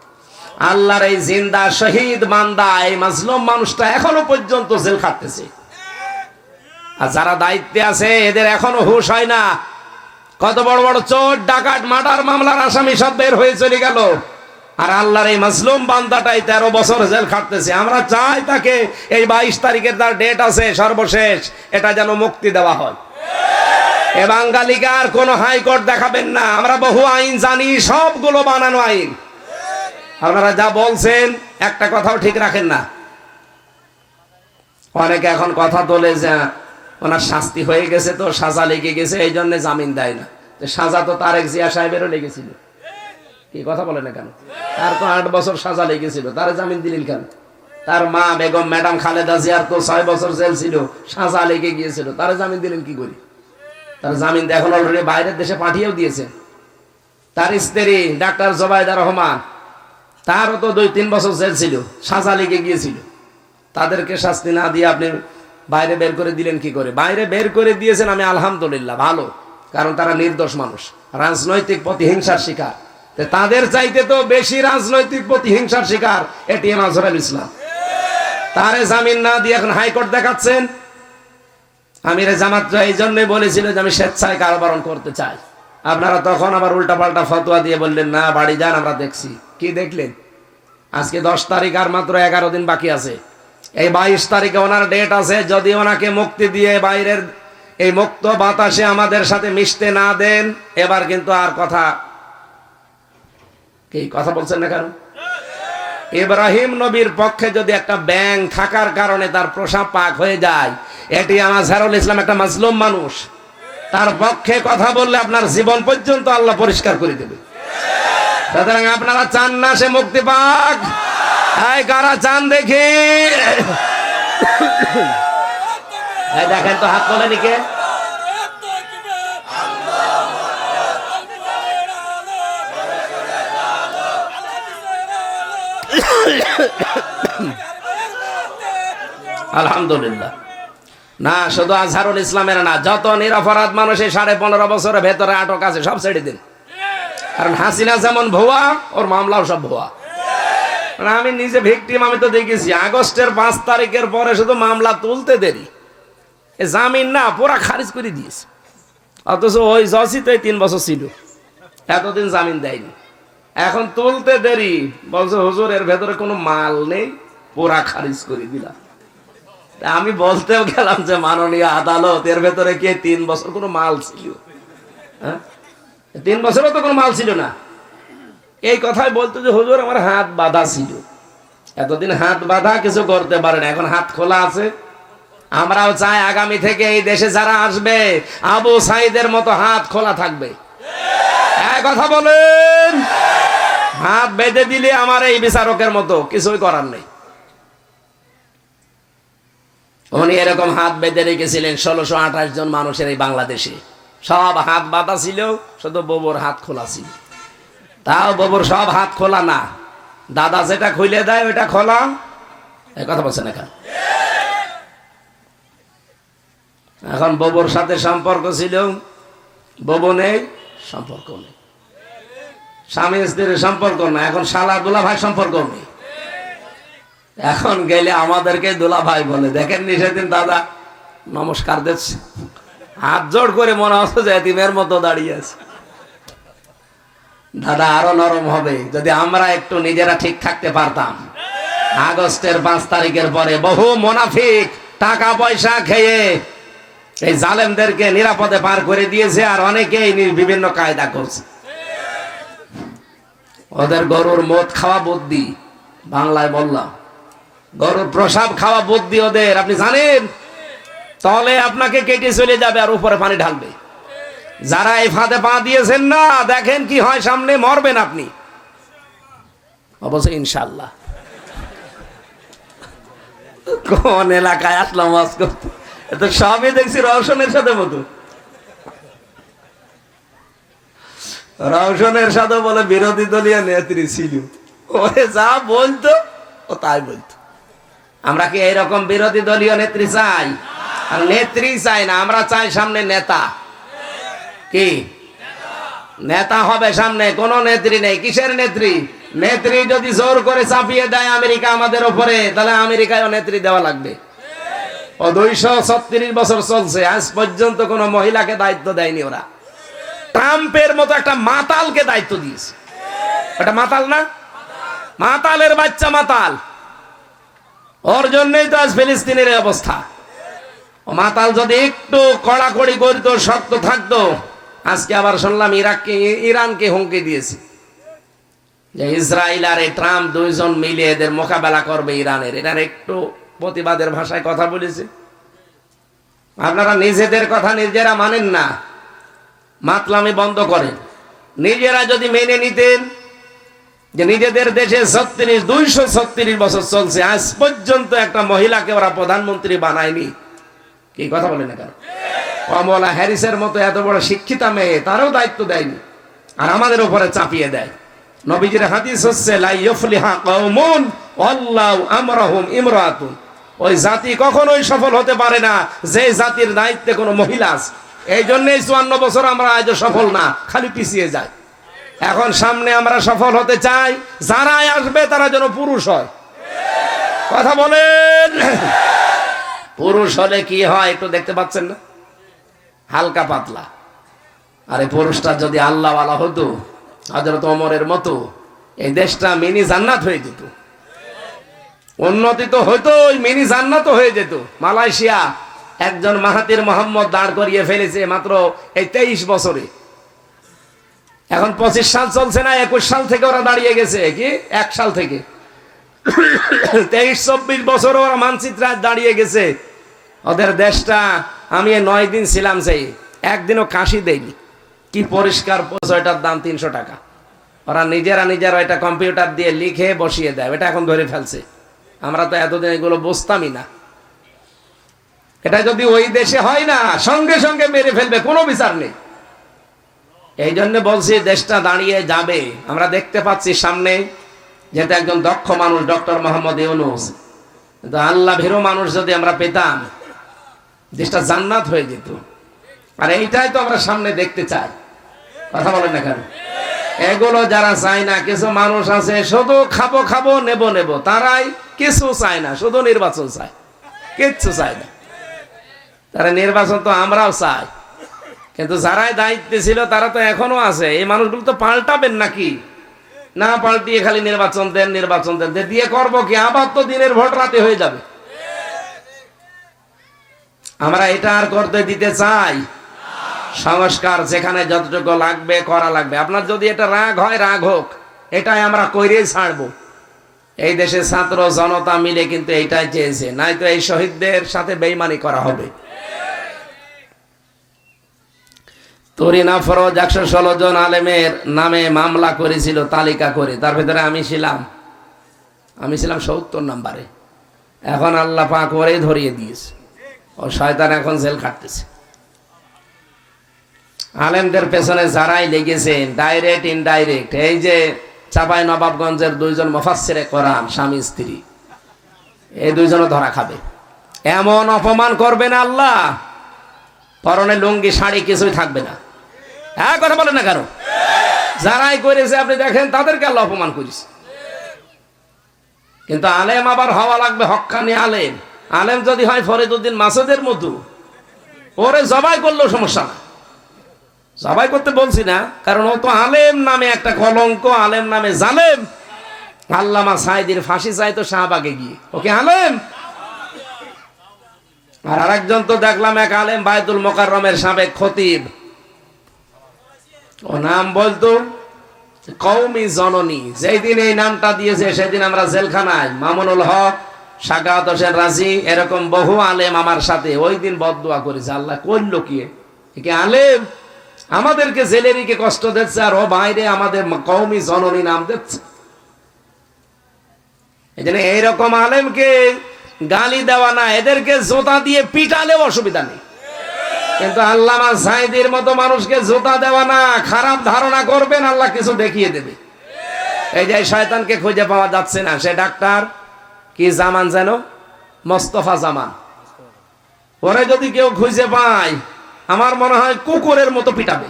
আল্লাহর এই জিন্দা শহীদ বান্দা, এই মাজলুম মানুষটা এখনো পর্যন্ত জেল খাটতেছে। আর যারা দায়িত্বে আছে এদের এখনো হুঁশ হয় না। কত বড় বড় চোর ডাকাত মার্ডার মামলার আসামি সব বের হয়ে চলে গেল, আর আল্লাহর এই মাজলুম বান্দাটাই 13 বছর জেল খাটতেছে। আমরা চাই তাকে এই 22 তারিখের তার ডেট আছে সর্বশেষ, এটা যেন মুক্তি দেওয়া হয়। এ বাঙালিকে আর কোনো হাইকোর্ট দেখাবেন না, আমরা বহু আইন জানি, সবগুলো বানানো আইন। আপনারা যা বলছেন একটা কথাও ঠিক রাখেন না। অনেকে এখন কথা তোলে যে ওনার শাস্তি হয়ে গেছে, তো সাজা লেগে গেছে, এই জন্য জামিন দেয় না। সাজা তো তারেক জিয়া সাহেবেরও লেগেছিল, কি কথা বলে না কেন? তার তো 8 বছর সাজা লেগেছিল, তার জামিন দিলেন কেন? তার মা বেগম ম্যাডাম খালেদা জিয়ার তো 6 বছর জেল ছিল, সাজা লেগে গিয়েছিল, তার জামিন দিলেন কি করে? তার জামিন এখন অলরেডি বাইরের দেশে পাঠিয়েও দিয়েছে। তার স্ত্রী ডাক্তার জোবাইদা রহমান, তারও তো 2-3 বছর জেল ছিল, সাজা লেগে গিয়েছিল। তাদেরকে শাস্তি না দিয়ে আপনি বাইরে বের করে দিলেন কি করে? বাইরে বের করে দিয়েছেন, আমি আলহামদুলিল্লাহ, ভালো, কারণ তারা নির্দোষ মানুষ, রাজনৈতিক প্রতিহিংসার শিকার। তাদের চাইতে তো বেশি রাজনৈতিক প্রতিহিংসার শিকার এটিএম আজহারুল ইসলাম। তারে জামিন না দিয়ে এখন হাইকোর্ট দেখাচ্ছেন। আমিরে জামাত এই জন্যই বলেছিল যে আমি স্বেচ্ছায় কারাবরণ করতে চাই। আপনারা তখন আবার উল্টাপাল্টা ফতোয়া দিয়ে বললেন না, বাড়ি যান, আমরা দেখছি। কি দেখলেন? আজকে 10 তারিখ, আর মাত্র 11 দিন বাকি আছে। এই 22 তারিখে ওনার ডেট আছে। যদি ওনাকে মুক্তি দিয়ে বাইরের এই মুক্ত বাতাসে আমাদের সাথে মিশতে না দেন, এবার কিন্তু আর কথা, কি কথা বলছেন না কেন? ইব্রাহিম নবীর পক্ষে যদি একটা ব্যাং থাকার কারণে তার প্রসাব পাক হয়ে যায়, এটি আজহারুল ইসলাম একটা মাজলুম মানুষ, তার পক্ষে কথা বললে আপনার জীবন পর্যন্ত আল্লাহ পরিষ্কার করে দেবে। সুতরাং আপনারা চান না সে মুক্তি পাক? এই কারা চান দেখি? দেখেন তো, হাত তোলেনি কে? আলহামদুলিল্লাহ। না, শুধু আজহারুল ইসলামের না, যত নিরপরাধ মানুষ এই 15.5 বছরের ভেতরে আটক আছে সব ছেড়ে দিন। কারণ হাসিনা যেমন ভুয়া, ওর মামলাও সব ভুয়া। আমি নিজে ভিকটিম, আমি তো দেখেছি আগস্টের 5 তারিখের পরে শুধু মামলা তুলতে দেরি, জামিন না পুরা খারিজ করে দিয়েছে। অথচ ওই জজই তো 3 বছর ছিল, এতদিন জামিন দেয়নি। এখন তুলতে দেরি, বলছে হুজুর এর ভেতরে কোনো মাল নেই, পুরা খারিজ করে দিলাম। আমি বলতেও গেলাম যে মাননীয় আদালত, এর ভেতরে কি 3 বছর কোনো মাল ছিল? হ্যাঁ, 3 বছরও তো কোনো মাল ছিল না। এই কথাই বলতো যে হুজুর আমার হাত বাঁধা ছিল, এতদিন হাত বাঁধা কিছু করতে পারে না, এখন হাত খোলা আছে। আমরাও চাই আগামী থেকে এই দেশে যারা আসবে আবু সাইদের মতো হাত খোলা থাকবে। এক কথা বলেন, হাত বেঁধে দিলে আমার এই বিচারকের মতো কিছুই করার নেই। উনি এরকম হাত বেঁধে রেখেছিলেন 1628 জন মানুষের এই বাংলাদেশে, সব হাত বাঁধা ছিল, শুধু ববুর হাত খোলা ছিল। তাও ববুর সব হাত খোলা না, দাদা যেটা খুলে দেয় ওইটা খোলা। এই কথা বলছেন এখন। এখন ববুর সাথে সম্পর্ক ছিল, ববু নেই, সম্পর্ক নেই। স্বামী স্ত্রীর সম্পর্ক না, এখন শালা দুলা ভাই সম্পর্ক নেই। এখন গেলে আমাদেরকে দুলা ভাই বলে। দেখেননি সেদিন দাদা নমস্কার দিচ্ছে, হাত জোড় করে, মনে হচ্ছে যে এতিমের মতো দাঁড়িয়ে আছে। দাদা আরো নরম হবে যদি আমরা একটু নিজেরা ঠিক থাকতে পারতাম। আগস্টের 5 তারিখের পরে বহু মুনাফিক টাকা পয়সা খেয়ে এই জালেমদেরকে নিরাপদে পার করে দিয়েছে, আর অনেকেই বিভিন্ন কায়দা করছে। ওদের গরুর মদ খাওয়া বুদ্ধি, বাংলায় বললাম, গরুর প্রসাব খাওয়া বুদ্ধি ওদের, আপনি জানেন? তলে আপনাকে কেটে চলে যাবে আর উপরে পানি ঢালবে। যারা এই ফাঁদে পা দিয়েছেন না, দেখেন কি হয়, সামনে মরবেন আপনি অবশ্যই ইনশাল্লাহ। কোন এলাকায় আসলাম ওয়াজ করতে, এত সবই দেখছি রওশনের সাথে মতো। রওশনের সাথে বলে বিরোধী দলীয় নেত্রী ছিল, ওরে যা বলতো ও তাই বলতো। আমরা কি এইরকম বিরোধী দলীয় নেত্রী চাই? আর নেত্রী চাই না, আমরা চাই সামনে নেতা। কি নেতা হবে সামনে? কোন নেত্রী নেই। কিসের নেত্রী? নেত্রী যদি জোর করে চাপিয়ে দেয় আমেরিকা আমাদের উপরে, তাহলে আমেরিকায়ও নেত্রী দেওয়া লাগবে। ও 236 বছর চলছে, আজ পর্যন্ত কোন মহিলাকে দায়িত্ব দেয়নি ওরা। ট্রাম্পের মতো একটা মাতালকে দায়িত্ব দিয়েছে। ওটা মাতাল না? মাতালের বাচ্চা মাতাল। ওর জন্যই তো আজ ফিলিস্তিনের এই অবস্থা। ও মাতাল যদি একটু কড়াকড়ি করতো, শক্ত থাকতো, আজকে আবার শুনলাম ইরানকে হুমকি দিয়েছে যে ইসরায়েল আর এই ট্রাম্প দুইজন মিলে এদের মোকাবেলা করবে ইরানের। এটার একটু প্রতিবাদের ভাষায় কথা বলেছে। আপনারা নিজেদের কথা নিজেরা মানেন না, মাতলামি বন্ধ করেন। নিজেরা যদি মেনে নিতেন যে নিজেদের দেশে 236 বছর চলছে, আজ পর্যন্ত একটা মহিলাকে ওরা প্রধানমন্ত্রী বানায়নি। কি কথা বলেন না কেন? কমলা হ্যারিসের মতো এত বড় শিক্ষিতা মেয়ে, তারও দায়িত্ব দেয়নি, আর আমাদের উপরে চাপিয়ে দেয়। নবীজির হাদিস হচ্ছে লা ইফলিহা কওমুন আল্লাহু আমরাহুম ইমরাতুন। ওই জাতি কখনোই সফল হতে পারে না যে জাতির দায়িত্বে কোনো মহিলা আছে। এই জন্যই 54 বছর আমরা আজও সফল না, খালি পিছিয়ে যাই। এখন সামনে আমরা সফল হতে চাই, যারাই আসবে তারা যেন পুরুষ হয়। কথা বলেন। পুরুষ হলে কি হয় একটু দেখতে পাচ্ছেন না? হালকা পাতলা। আরে পুরুষটা যদি আল্লাহওয়ালা হতো, হযরত ওমরের মতো, এই দেশটা মিনি জান্নাত হয়ে যেত। উন্নতি তো হইতো, মিনি জান্নাত হয়ে যেত। মালয়েশিয়া একজন মাহাতির মোহাম্মদ দাঁড় করিয়ে ফেলেছে মাত্র এই 23 বছরে। এখন 25 সাল চলছে না, 21 সাল থেকে ওরা দাঁড়িয়ে গেছে। কি 1 সাল থেকে 23-24 বছর ওরা মানচিত্রে দাঁড়িয়ে গেছে। ওদের দেশটা, আমি 9 দিন ছিলাম, সেই একদিনও কাশি দেয়নি। কি পরিষ্কার পোষ, ওইটার দাম 300 টাকা। ওরা নিজেরা এটা কম্পিউটার দিয়ে লিখে বসিয়ে দেয়, এটা এখন ধরে ফেলছে। আমরা তো এতদিন এগুলো বুঝতামই না। এটা যদি ওই দেশে হয় না, সঙ্গে সঙ্গে মেরে ফেলবে, কোনো বিচার নেই। এই জন্য বলছি দেশটা দাঁড়িয়ে যাবে। আমরা দেখতে পাচ্ছি সামনে, যেহেতু একজন দক্ষ মানুষ ডক্টর মোহাম্মদ ইউনূস, কিন্তু আল্লাহ ভীরু মানুষ যদি আমরা পেতাম, দেশটা জান্নাত হয়ে যেত। আর এইটাই তো আমরা সামনে দেখতে চাই। কথা বলেন না কেন? এগুলো যারা চায় না, কিছু মানুষ আছে শুধু খাবো খাবো নেব নেব, তারাই কিছু চায় না, শুধু নির্বাচন চায়, কিচ্ছু চায় না। তারা নির্বাচন তো আমরাও চাই, কিন্তু যারাই দায়িত্বে ছিল তারা তো এখনো আছে। এই মানুষগুলো তো পাল্টাবেন নাকি? না পাল্টিয়ে খালি নির্বাচন দেন, নির্বাচন দেন, দিয়ে করবো কি? আবার তো দিনের ভোট রাতে হয়ে যাবে। আমরা এটা আর করতে দিতে চাই? সংস্কার যেখানে যতটুকু লাগবে করা লাগবে। আপনার যদি এটা রাগ হয়, রাগ হোক, এটাই আমরা কইরেই ছাড়বো। এই দেশের ছাত্র জনতা মিলে কিন্তু এইটাই চেয়েছে, নাই তো এই শহীদদের সাথে বেঈমানি করা হবে। তরিনা ফরজ 116 জন আলেমের নামে মামলা করেছিল তালিকা করে, তার ভিতরে আমি ছিলাম 70 নম্বরে। এখন আল্লাহ পাক ওরেই ধরিয়ে দিয়েছে, ও শয়তান এখন জেল খাটতেছে। আলেমদের পেছনে যারাই লেগেছেন ডাইরেক্ট ইনডাইরেক্ট, এই যে চাপাই নবাবগঞ্জের 2 জন মুফাসসিরে কোরআন স্বামী স্ত্রী, এই 2 জনও ধরা খাবে। এমন অপমান করবেন আল্লাহ, পরনে লুঙ্গি শাড়ি কিছুই থাকবে না। হ্যাঁ, কথা বলেন না কারো। যারাই করেছে আপনি দেখেন তাদেরকে আল্লাহ অপমান করেছে। কিন্তু আলেম আবার হওয়া লাগবে হক্কানি আলেম। আলেম যদি হয় ফরিদউদ্দিন মাসুদের মতো, ওরে জবাই করলেও সমস্যা না। জবাই করতে বলছি না, কারণ ও তো আলেম নামে একটা কলঙ্ক, আলেম নামে জালেম। আল্লামা সাইদির ফাঁসি চাইতো শাহবাগে গিয়ে, ওকে আলেম। আর আরেকজন তো দেখলাম এক আলেম বায়তুল মোকাররমের সাবেক খতিব, ও নাম বলতো কওমি জননী। যেই দিন এই নামটা দিয়েছে সেদিন আমরা জেলখানায়। মামুনুল হক, সাকাওয়াত হোসেন রাজি, এরকম বহু আলেম আমার সাথে ওই দিন বদদুয়া করেছে। আল্লাহ করলো কি, একে আলেম আমাদেরকে জেলেরিকে কষ্ট দিচ্ছে, আর ও বাইরে আমাদের কওমি জননী নাম দিচ্ছে। এই জন্য এইরকম আলেমকে গালি দেওয়া না, এদেরকে জোতা দিয়ে পিটালেও অসুবিধা নেই। কিন্তু আল্লামা সাইদির মতো মানুষকে জোতা দেওয়া না, খারাপ ধারণা করবেন আল্লাহ কিছু দেখিয়ে দেবে। এই যে শয়তানকে খুঁজে পাওয়া যাচ্ছে না, সে ডাক্তার কি জামান যেন, মোস্তফা জামান, ওরে যদি কেউ খুঁজে পায় আমার মনে হয় কুকুরের মতো পিটাবে।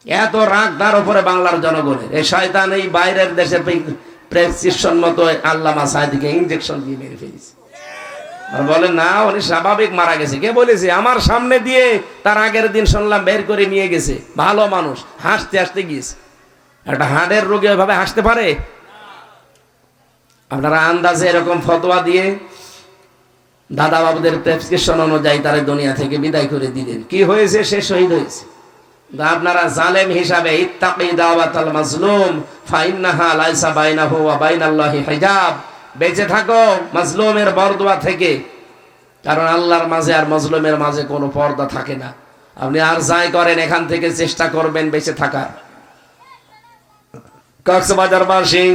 এত রাগ তার উপরে বাংলার জনগণের। এই শয়তান এই বাইরের দেশের প্রেসক্রিপশন মতো আল্লামা সাইদিকে ইনজেকশন দিয়ে মেরে ফেলেছে। আর বলে না উনি স্বাভাবিক মারা গেছে। কে বলেছে? আমার সামনে দিয়ে তার আগের দিন শুনলাম বের করে নিয়ে গেছে, ভালো মানুষ, হাসতে হাসতে গিয়েছে। একটা হার্টের রোগী ওইভাবে হাসতে পারে? আপনারা আন্দাজে এরকম ফতোয়া দিয়ে দাদা বাবুদের প্রেসক্রিপশন অনুযায়ী তারা দুনিয়া থেকে বিদায় করে দিলেন। কি হয়েছে? সে শহীদ হয়েছে। আপনারা জালেম হিসাবে ইত্তাকি দাওয়াতাল মাজলুম ফাইন্নাহা লাইসা বাইনাহু ওয়া বাইনাল্লাহি হিজাব, বেঁচে থাকো মাজলুমের বরদোয়া থেকে, কারণ আল্লাহর মাঝে আর মাজলুমের মাঝে কোনো পর্দা থাকে না। আপনি আর যাই করেন এখান থেকে চেষ্টা করবেন বেঁচে থাকার। কক্সবাজারবাসী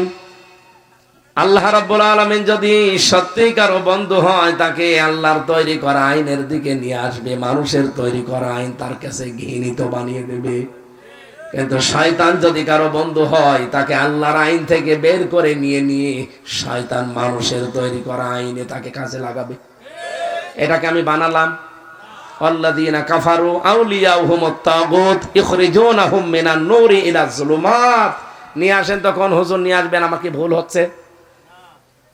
আল্লাহ রাব্বুল আলামিন যদি সত্যিকারও বন্ধু হয়, তাকে আল্লাহর তৈরি করা আইনের দিকে নিয়ে আসবে। মানুষের তৈরি করা আইন তার কাছে ঘৃণিত বানিয়ে দেবে। কিন্তু শয়তান যদি কারো বন্ধু হয়, তাকে আল্লাহর আইন থেকে বের করে নিয়ে শয়তান মানুষের তৈরি করা আইনে তাকে কাজে লাগাবে। এটাকে আমি বানালাম, আল্লাযীনা কাফারু আউলিয়াউহুমুত তাগুত ইখরিজুনাহুম মিনান নূরি ইলা যুলুমাত। নিয়ে আসেন তখন হুজুর নিয়ে আসবেন, আমাকে ভুল হচ্ছে।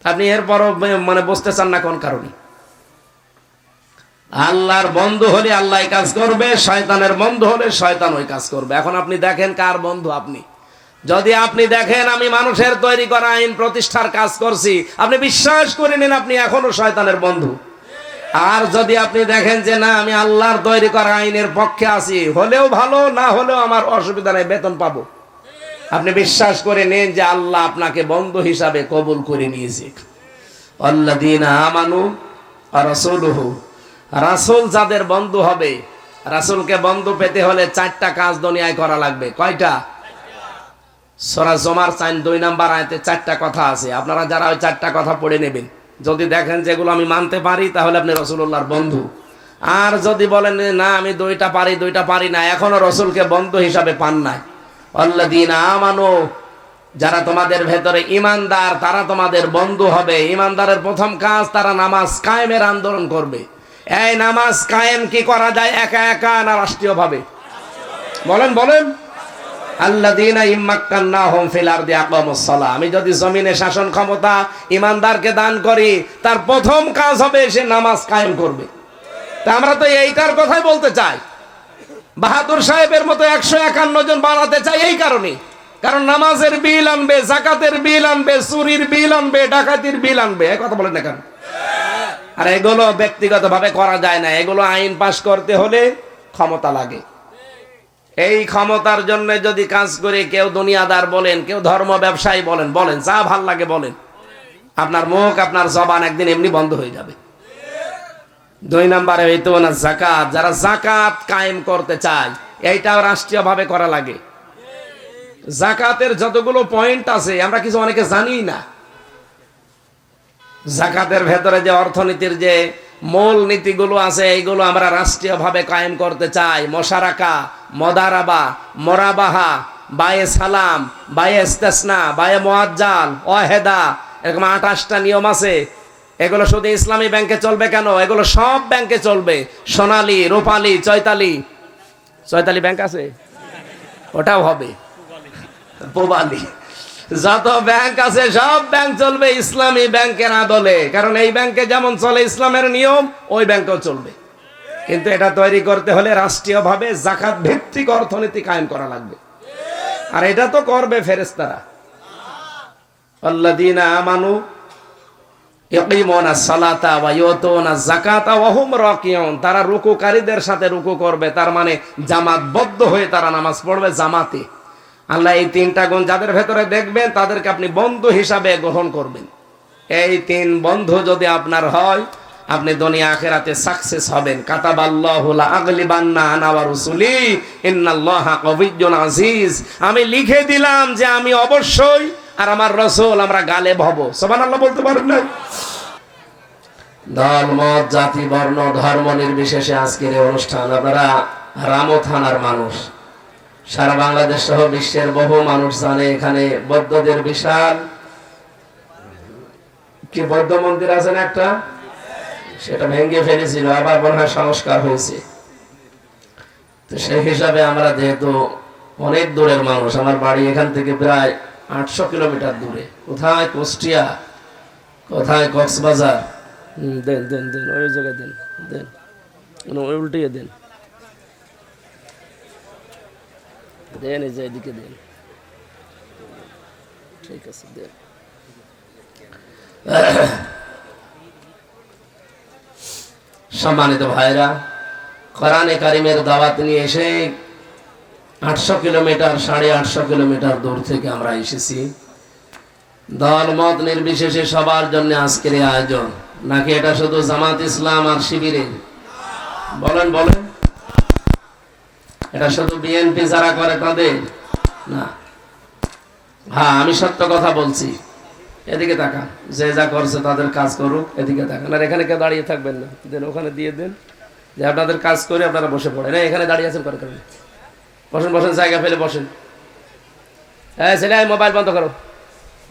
আপনি এরপরও মানে বুঝতে চান না কোন কারণে? আল্লাহর বন্ধু হলে আল্লাহ কাজ করবে, শয়তানের বন্ধু হলে শয়তান ওই কাজ করবে। এখন আপনি দেখেন কার বন্ধু আপনি। যদি আপনি দেখেন আমি মানুষের তৈরি করা আইন প্রতিষ্ঠার কাজ করছি, আপনি বিশ্বাস করে নিন আপনি এখনো শয়তানের বন্ধু। আর যদি আপনি দেখেন যে না আমি আল্লাহর তৈরি করা আইনের পক্ষে আছি, হলেও ভালো, না হলেও আমার অসুবিধা নেই, বেতন পাবো, আপনি বিশ্বাস করে নেন যে আল্লাহ আপনাকে বন্ধু হিসাবে কবুল করে নিয়েছে। আল্লাযীনা আমানু ওয়া রাসূলুহু, রাসূল যাদের বন্ধু হবে, রাসূলকে বন্ধু পেতে হলে 4টা কাজ দুনিয়ায় করা লাগবে। কয়টা? সূরা জুমার 2 নাম্বার আয়াতে 4টা কথা আছে। আপনারা যারা ওই 4টা কথা পড়ে নেবেন, যদি দেখেন যেগুলো আমি মানতে পারি, তাহলে আপনি রাসূলুল্লাহর বন্ধু। আর যদি বলেন না আমি 2টা পারি 2টা পারি না, এখনো রাসূলকে বন্ধু হিসাবে পান নাই। আল্লাযীনা আমানু, যারা তোমাদের ভেতরে ঈমানদার তারা তোমাদের বন্ধু হবে। ঈমানদারের প্রথম কাজ তারা নামাজ কায়েমের আন্দোলন করবে। এই নামাজ কায়েম কি করা যায় একা একা না রাষ্ট্রীয়ভাবে? বলেন বলেন। আল্লাযীনা ইম্মাক্কান্নাহুম ফিল আরদি আকামুস সালাহ, আমি যদি জমিনে শাসন ক্ষমতা ঈমানদারকে দান করি, তার প্রথম কাজ হবে সে নামাজ কায়েম করবে। তা আমরা তো এইটার কথাই বলতে চাই। বাহাদুর সাহেবের মতো 151 জন বানাতে চাই এই কারণে, কারণ নামাজের বিল আনবে, যাকাতের বিল আনবে, চুরির বিল আনবে, ডাকাতির বিল আনবে। এই কথা বলেন না কেন? আর এগুলো ব্যক্তিগতভাবে করা যায় না, এগুলো আইন পাস করতে হলে ক্ষমতা লাগে। এই ক্ষমতার জন্য যদি কাজ করে কেউ দুনিয়াদার বলেন, কেউ ধর্ম ব্যবসায়ী বলেন, বলেন যা ভাল লাগে বলেন, আপনার মুখ আপনার জবান একদিন এমনি বন্ধ হয়ে যাবে। 2 নম্বরে হইতো না যাকাত। যারা যাকাত কায়েম করতে চায়, এইটাও রাষ্ট্রীয় ভাবে করা লাগে। যাকাতের যতগুলো পয়েন্ট আছে আমরা কিছু অনেকে জানি না। যাকাতের ভেতরে যে অর্থনীতির যে মূল নীতিগুলো আছে এইগুলো আমরা রাষ্ট্রীয় ভাবে কায়েম করতে চাই। মোশারাকা, মদারাবা, মোরাবাহা, বায়ে সালাম, বায়ে ইস্তেসনা, বায়ে মুআজ্জাল, ওয়াহেদা, এরকম 28টা নিয়ম আছে। এগুলো শুধু ইসলামী ব্যাংকে চলবে কেন, এগুলো সব ব্যাংকে চলবে। সোনালী, রূপালী, চৈতালি ব্যাংক আছে, ওটাও হবে। পূবালী, যত ব্যাংক আছে সব ব্যাংক চলবে ইসলামী ব্যাংকের আদলে। কারণ এই ব্যাংকে যেমন চলে ইসলামের নিয়ম, ওই ব্যাংকেও চলবে। কিন্তু এটা তৈরি করতে হলে রাষ্ট্রীয়ভাবে যাকাত ভিত্তিক অর্থনীতি কায়েম করা লাগবে। আর এটা তো করবে ফেরেশতারা। আল্লাযীনা আমানু ইয়াকিমুনাস সালাতা ওয়া ইউতুনাজ যাকাতা ওয়া হুম রাকিউন। তারা রুকুকারীদের সাথে রুকু করবে, তার মানে জামাতবদ্ধ হয়ে তারা নামাজ পড়বে জামাতে। আল্লাহ এই 3টা গুণ যাদের ভেতরে দেখবেন তাদেরকে আপনি বন্ধু হিসাবে গ্রহণ করবেন। এই 3 বন্ধু যদি আপনার হয়, আপনি দুনিয়া আখিরাতে সাকসেস হবেন। কাতাবাল্লাহু লা আগলিবান্না আনা ওয়া রাসূলি ইন্নাল্লাহা কাবিয়্যুন আজিজ। আমি লিখে দিলাম যে আমি অবশ্যই আর আমার রাসূল আমরা গালেব হব। সুবহানাল্লাহ বলতে পারেন না? দল মত জাতি বর্ণ ধর্ম নির্বিশেষে আজকের এই অনুষ্ঠান। আপনারা রামো থানার মানুষ, সারা বাংলাদেশ সহ বিশ্বের বহু মানুষ জানে এখানে বৌদ্ধদের বিশাল কি বৌদ্ধ মন্দির আছে না একটা, সেটা ভেঙে ফেলেছিল, আবার মনে হয় সংস্কার হয়েছে। তো সেই হিসাবে আমরা যেহেতু অনেক দূরের মানুষ, আমার বাড়ি এখান থেকে প্রায় 800 কিলোমিটার দূরে। কোথায় কুষ্টিয়া, কোথায় কক্সবাজার। দেন দেন দেন ওই জায়গায় দেন, দেন ওই উল্টিয়ে দেন, দেন এই যে এদিকে দেন। ঠিক আছে, দেন। সম্মানিত ভাইরা, কোরআনে কারিমের দাওয়াত নিয়ে এসে 800 কিলোমিটার 850 কিলোমিটার দূর থেকে আমরা এসেছি। দল মত নির্বিশেষে সবার জন্য আজকের এই আয়োজন। নাকি এটা শুধু জামাত ইসলাম আর শিবিরের? বলেন বলেন, এটা শুধু বিএনপি যারা করে তাদের না। হ্যাঁ, আমি সত্য কথা বলছি। এদিকে তাকান, যে যা করছে তাদের কাজ করুক, এদিকে তাকান। আর এখানে কেউ দাঁড়িয়ে থাকবেন না, দেন ওখানে দিয়ে দেন যে আপনাদের কাজ করে আপনারা বসে পড়েন। এখানে দাঁড়িয়ে আছেন করে কারণে বসেন, বসেন, জায়গা ফেলে বসেন। হ্যাঁ ছেলে, মোবাইল বন্ধ করো,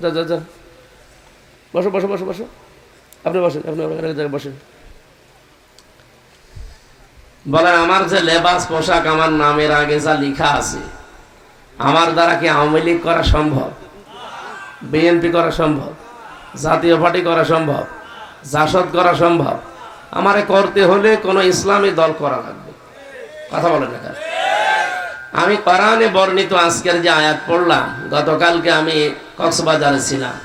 যাও যাও যাও, বসো বসো বসো বসো, আপনি বসেন, আপনি জায়গায় বসেন। বলেন, আমার যে লেবাস পোশাক আমার নামের আগে যা লেখা আছে, আমার দ্বারা কি আওয়ামী লীগ করা সম্ভব, বিএনপি করা সম্ভব, জাতীয় পার্টি করা সম্ভব, জাসদ করা সম্ভব? আমারে করতে হলে কোনো ইসলামী দল করা লাগবে। কথা বলেন না? আমি কোরআনে বর্ণিত আজকের যে আয়াত পড়লাম, গতকালকে আমি কক্সবাজারে ছিলাম,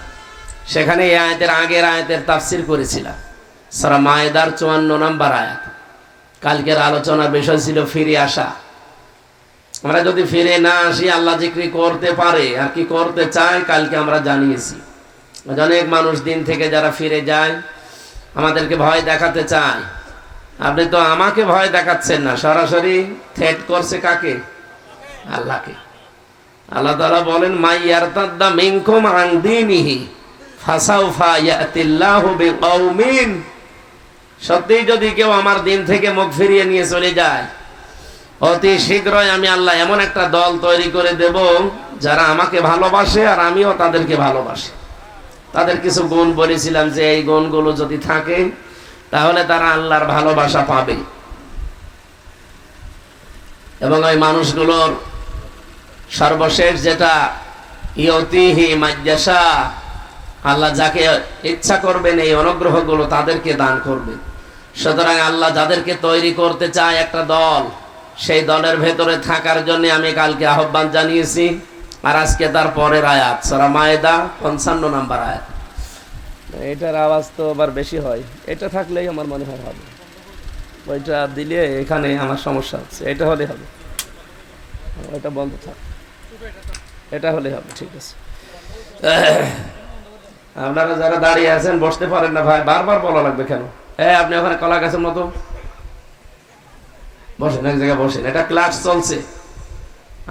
সেখানে এই আয়াতের আগের আয়াতের তাফসির করেছিলাম। সূরা মায়েদার 54 নম্বর আয়াত। কালকের আলোচনার বিষয় ছিল ফিরে আসা। আমরা যদি ফিরে না আসি, আল্লাহ জিক্রি করতে পারে আর কি করতে চায়, কালকে আমরা জানিয়েছি। অনেক মানুষ দিন থেকে যারা ফিরে যায়, আমাদেরকে ভয় দেখাতে চায়। আপনি তো আমাকে ভয় দেখাচ্ছেন না, সরাসরি থ্রেট করছে কাকে? আল্লাহকে। আল্লাহ তাআলা বলেন, মাই ইয়ারতাদ্দা মিনকুম আন দীনিহি ফাসাউফা ইয়াতিল্লাহু বিকওমিন। সত্যি যদি কেউ আমার দিন থেকে মুখ ফিরিয়ে নিয়ে চলে যায়, অতি শীঘ্রই আমি আল্লাহ এমন একটা দল তৈরি করে দেব যারা আমাকে ভালোবাসে আর আমিও তাদেরকে ভালোবাসি। তাদের কিছু গুণ বলেছিলাম যে এই গুণগুলো যদি থাকে তাহলে তারা আল্লাহর ভালোবাসা পাবে। এবং ওই মানুষগুলোর সর্বশেষ যেটা ইয়তিহি মাইয়াশা, আল্লাহ যাকে ইচ্ছা করবেন এই অনুগ্রহগুলো তাদেরকে দান করবেন। সুতরাং আল্লাহ যাদেরকে তৈরি করতে চায় একটা দল, সেই দলের ভেতরে থাকার জন্য আমি কালকে আহ্বান জানিয়েছি। আর আজকে তার পরের আয়াত, সূরা মায়েদা 55 নম্বর আয়াত। এটার আওয়াজ তো আবার বেশি হয়, এটা থাকলেই আমার মনে হয় হবে। ওইটা দিলে এখানে আমার সমস্যা হচ্ছে, এটা হলে হবে। এটা বন্ধ থাক, এটা হলে হবে, ঠিক আছে। আপনারা যারা দাঁড়িয়ে আছেন বসতে পারেন না ভাই, বারবার বলা লাগবে কেন? আপনি ওখানে কলা গাছের মতো বসেন, এক জায়গায় বসেন, এটা ক্লাস চলছে।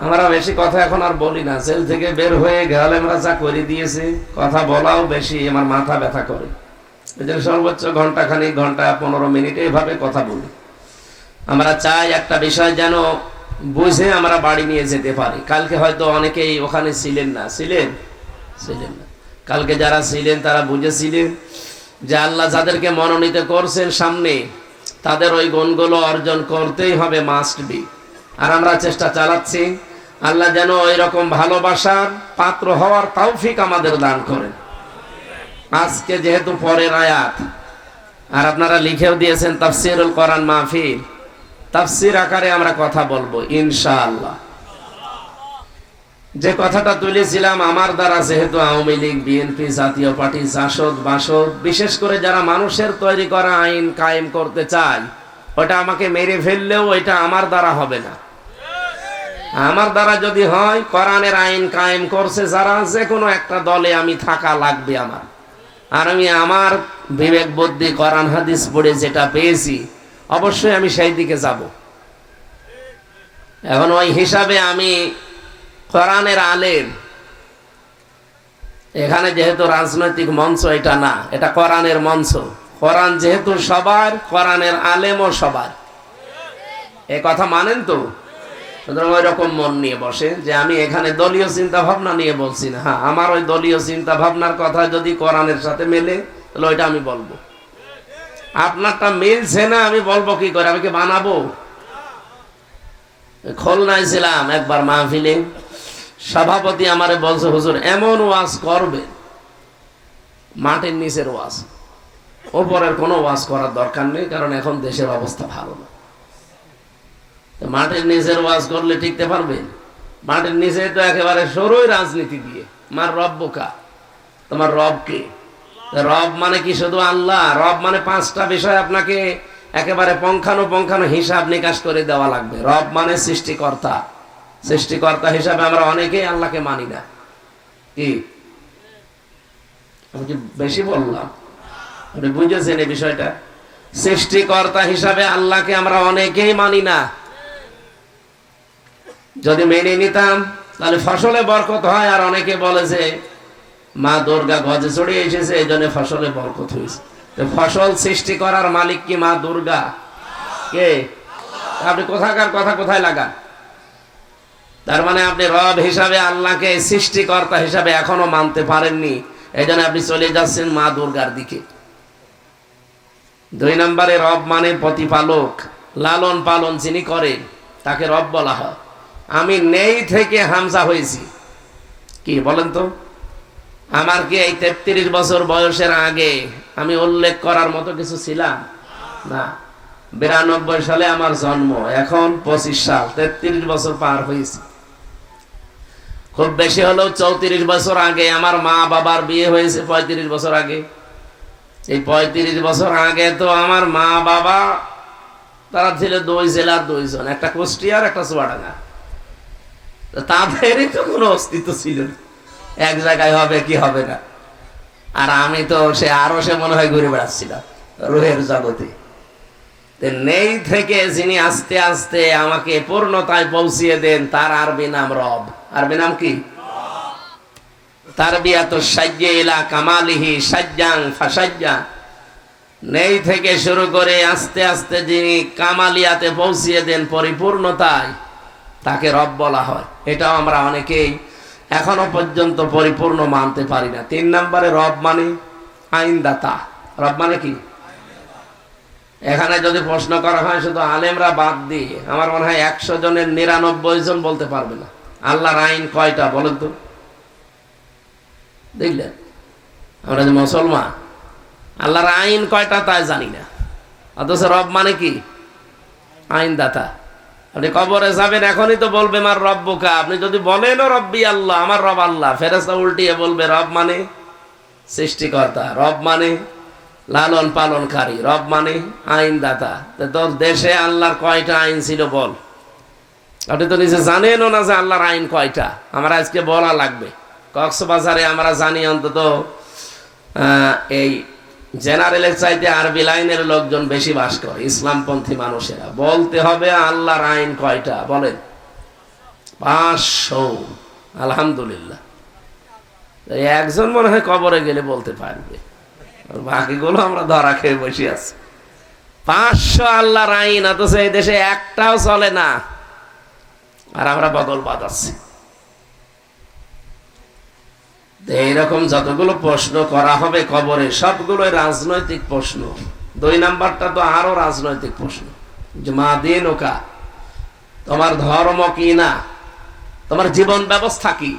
আমরা বেশি কথা এখন আর বলি না, জেল থেকে বের হয়ে গেলে আমরা যা করে দিয়েছি, কথা বলাও বেশি আমার মাথা ব্যথা করে। এই জন্য সর্বোচ্চ ঘন্টাখানিক, ঘন্টা 15 মিনিট এইভাবে কথা বলি। আমরা চাই একটা বিষয় যেন বুঝে আমরা বাড়ি নিয়ে যেতে পারি। কালকে হয়তো অনেকেই ওখানে ছিলেন না, ছিলেন না, কালকে যারা ছিলেন তারা বুঝেছিলেন যে আল্লাহ যাদেরকে মনোনীত করছেন সামনে, তাদের ওই গুণগুলো অর্জন করতেই হবে, মাস্ট বি। আর আমরা চেষ্টা চালাচ্ছি, আল্লাহ যেন ওই রকম ভালোবাসার পাত্র হওয়ার তৌফিক আমাদের দান করেন। আজকে যেহেতু পরের আয়াত, আর আপনারা লিখেও দিয়েছেন তাফসিরুল কোরআন মাহফিল, তাফসির আকারে আমরা কথা বলবো ইনশাআল্লাহ। যে কথাটা তুলেছিলাম, আমার দ্বারা যেহেতু আওয়ামী লীগ, বিএনপি, জাতীয় পার্টি, জাসদ, বাসদ, বিশেষ করে যারা মানুষের তৈরি করা আইন কায়েম করতে চায়, ওটা আমাকে মেরে ফেললেও ওইটা আমার দ্বারা হবে না। আমার দ্বারা যদি হয়, কোরআনের আইন কায়েম করছে যারা, যে কোনো একটা দলে আমি থাকা লাগবে আমার। আর আমি আমার বিবেক বুদ্ধি কোরআন হাদিস পড়ে যেটা পেয়েছি, অবশ্যই আমি সেই দিকে যাব। এখন ওই হিসাবে আমি কোরআনের আলেম, এখানে যেহেতু রাজনৈতিক মঞ্চ এটা না, এটা কোরআনের মঞ্চ। কোরআন যেহেতু সবার, কোরআনের আলেমও সবার। এ কথা মানেন তো? সুতরাং ওই রকম মন নিয়ে বসে যে আমি এখানে দলীয় চিন্তা ভাবনা নিয়ে বলছি না। হ্যাঁ, আমার ওই দলীয় চিন্তা ভাবনার কথা যদি কোরআনের সাথে মেলে, তাহলে ওইটা আমি বলবো। আপনারটা মিলছে না, আমি বলবো কি করে? আমি কি বানাবো? খুলনায় ছিলাম একবার মাহফিলে, সভাপতি আমারে বলছে, হুজুর এমন ওয়াজ করবে, মাটির নিচের ওয়াজ, ওপরের কোনো ওয়াজ করার দরকার নেই, কারণ এখন দেশের অবস্থা ভালো না। মাটির নিচের ওয়াজ করলে টিকতে পারবেন? মাটির নিচে তো একেবারে সরই রাজনীতি দিয়ে। মার রব বোকা, তোমার রব কে? রব মানে কি শুধু আল্লাহ? রব মানে 5টা বিষয় আপনাকে একেবারে পঙ্খানো হিসাব নিকাশ করে দেওয়া লাগবে। রব মানে সৃষ্টিকর্তা। সৃষ্টিকর্তা হিসাবে আমরা অনেকেই আল্লাহকে মানি না। কি আমি কি বেশি বললাম? আপনি বুঝেছেন এই বিষয়টা? সৃষ্টিকর্তা হিসাবে আল্লাহকে আমরা অনেকেই মানি না। যদি মেনে নিতাম তাহলে ফসলে বরকত হয়। আর অনেকে বলে যে মা দুর্গা গজে চড়ে এসেছে, এই জন্য ফসলে বরকত হয়েছে। ফসল সৃষ্টি করার মালিক কি মা দুর্গা? কে? আপনি কোথাকার কথা কোথায় লাগান? তার মানে আপনি রব হিসাবে আল্লাহকে সৃষ্টিকর্তা হিসাবে এখনো মানতে পারেননি, এই জন্য আপনি চলে যাচ্ছেন মা দুর্গার দিকে। 2 নম্বরে রব মানে প্রতিপালক, লালন পালন যিনি করেন তাকে রব বলা হয়। আমি নেই থেকে হামজা হয়েছি, কি বলেন তো? আমার কি এই 33 বছর বয়সের আগে আমি উল্লেখ করার মতো কিছু ছিলাম না? 92 সালে আমার জন্ম, এখন 25 সাল, 33 বছর পার হয়েছে। খুব বেশি হলেও 34 বছর আগে আমার মা বাবার বিয়ে হয়েছে, 35 বছর আগে। এই 35 বছর আগে তো আমার মা বাবা তারা ছিল 2 জেলার 2 জন, একটা কুষ্টিয়ার একটা চুয়াডাঙ্গা। তাদেরই তো কোনো অস্তিত্ব ছিল না, এক জায়গায় হবে কি হবে না। আর আমি তো সে মনে হয় ঘুরে বেড়াচ্ছিলাম রুহের জগতে। নেই থেকে যিনি আস্তে আস্তে আমাকে পূর্ণতায় পৌঁছিয়ে দেন, তার আরবি নাম রব। আরবি নাম কি? তারবিয়াতু সাজ্জি ইলা কামালিহি সাজ্জান ফাসাজ্জা। নেই থেকে শুরু করে আস্তে আস্তে যিনি কামালিয়াতে পৌঁছিয়ে দেন, পরিপূর্ণতায়, তাকে রব বলা হয়। এটাও আমরা অনেকেই এখনো পর্যন্ত পরিপূর্ণ মানতে পারি না। 3 নম্বরে রব মানে আইনদাতা। রব মানে কি? এখানে যদি প্রশ্ন করা হয় শুধু আলেমরা বাদ দিয়ে, আমার মনে হয় 100 জনের 99 জন বলতে পারবে না আল্লাহর আইন কয়টা বলেন তো। দেখলেন, আমরা যে মুসলমান, আল্লাহর আইন কয়টা তাই জানি না, অথচ রব মানে কি? আইনদাতা। আপনি কবরে যাবেন, এখনই তো বলবে আমার রব্বুকা। আপনি যদি বলেন রব্বি আল্লাহ, আমার রব আল্লাহ, ফেরেশতা উল্টিয়ে বলবে রব মানে সৃষ্টিকর্তা, রব মানে লালন পালনকারী, রব মানে আইনদাতা। তোর দেশে আল্লাহর কয়টা আইন ছিল বল? আপনি তো নিজে জানেনও না যে আল্লাহর আইন কয়টা। আমার আজকে বলা লাগবে। কক্সবাজারে আমরা জানি অন্তত এই জেনারেলের চাইতে আরবি লাইনের লোকজন বেশি বাস করে, ইসলামপন্থী মানুষেরা। বলতে হবে আল্লাহর আইন কয়টা বলেন? 500। আলহামদুলিল্লাহ। একজন মনে হয় কবরে গেলে বলতে পারবে, বাকিগুলো আমরা ধরা খেয়ে বসে আছি। 500 আল্লাহর আইন, অথচ এই দেশে একটাও চলে না, আর আমরা বদল বাজাচ্ছি। এইরকম যতগুলো প্রশ্ন করা হবে কবরে, সবগুলো রাজনৈতিক প্রশ্ন। 2 নাম্বারটা তো আরো রাজনৈতিক প্রশ্ন, যে মা দিন ওকা, তোমার ধর্ম কি না, তোমার জীবন ব্যবস্থা কি।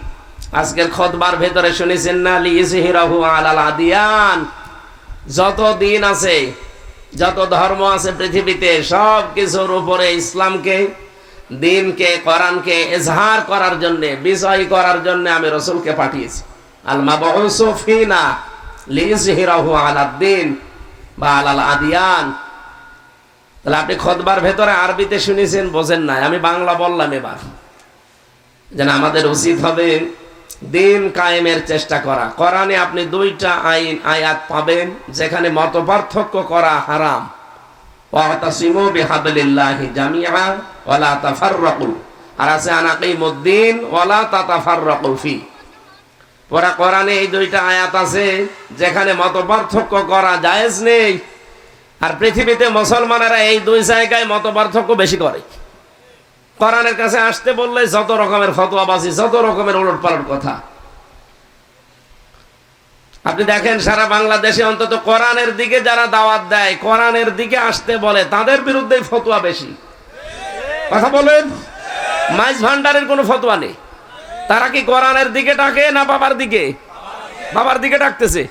আজকের খুতবার ভেতরে শুনেছেন না, লিইজহিরাহু আলাল আদিয়ান, যত দিন আছে, যত ধর্ম আছে পৃথিবীতে, সব কিছুর উপরে ইসলামকে, দ্বীনকে, কোরআনকে ইজহার করার জন্য, বিজয় করার জন্য আমি রাসূলকে পাঠিয়েছি। আল মাবউসু ফিনা লিইজহিরাহু আলাদ দ্বীন বা আলাল আদিয়ান। তাহলে আপনি খুতবার ভেতরে আরবিতে শুনেছেন, বোঝেন নাই, আমি বাংলা বললাম এবার। যেন আমাদের উচিত হবে দিন কায়েমের চেষ্টা করা। কোরআনে আপনি 2টা আয়াত পাবেন যেখানে মতপার্থক্য করা হারাম। ওয়াতাসিমু বিহাবলিল্লাহি জামিআ ওয়ালা তাফাররাকু, আর আছে আনাকিমুদ্দিন ওয়ালা তাতাফাররাকু ফি। পুরা কোরআনে এই 2টা আয়াত আছে যেখানে মতপার্থক্য করা জায়েজ নেই, আর পৃথিবীতে মুসলমানেরা এই 2 জায়গায় মতপার্থক্য বেশি করে। কোরআনের কাছে আসতে বললে যত রকমের ফতোয়াবাজি, যত রকমের উলটপালট কথা। আপনি দেখেন সারা বাংলাদেশে অন্তত কোরআনের দিকে যারা দাওয়াত দেয়, কোরআনের দিকে আসতে বলে, তাদের বিরুদ্ধে ফতোয়া বেশি। কথা বলেন, মাইজ ভান্ডারের কোনো ফতোয়া নেই। তারা কি কোরআনের দিকে ডাকে না বাবার দিকে? বাবার দিকে ডাকতেছে।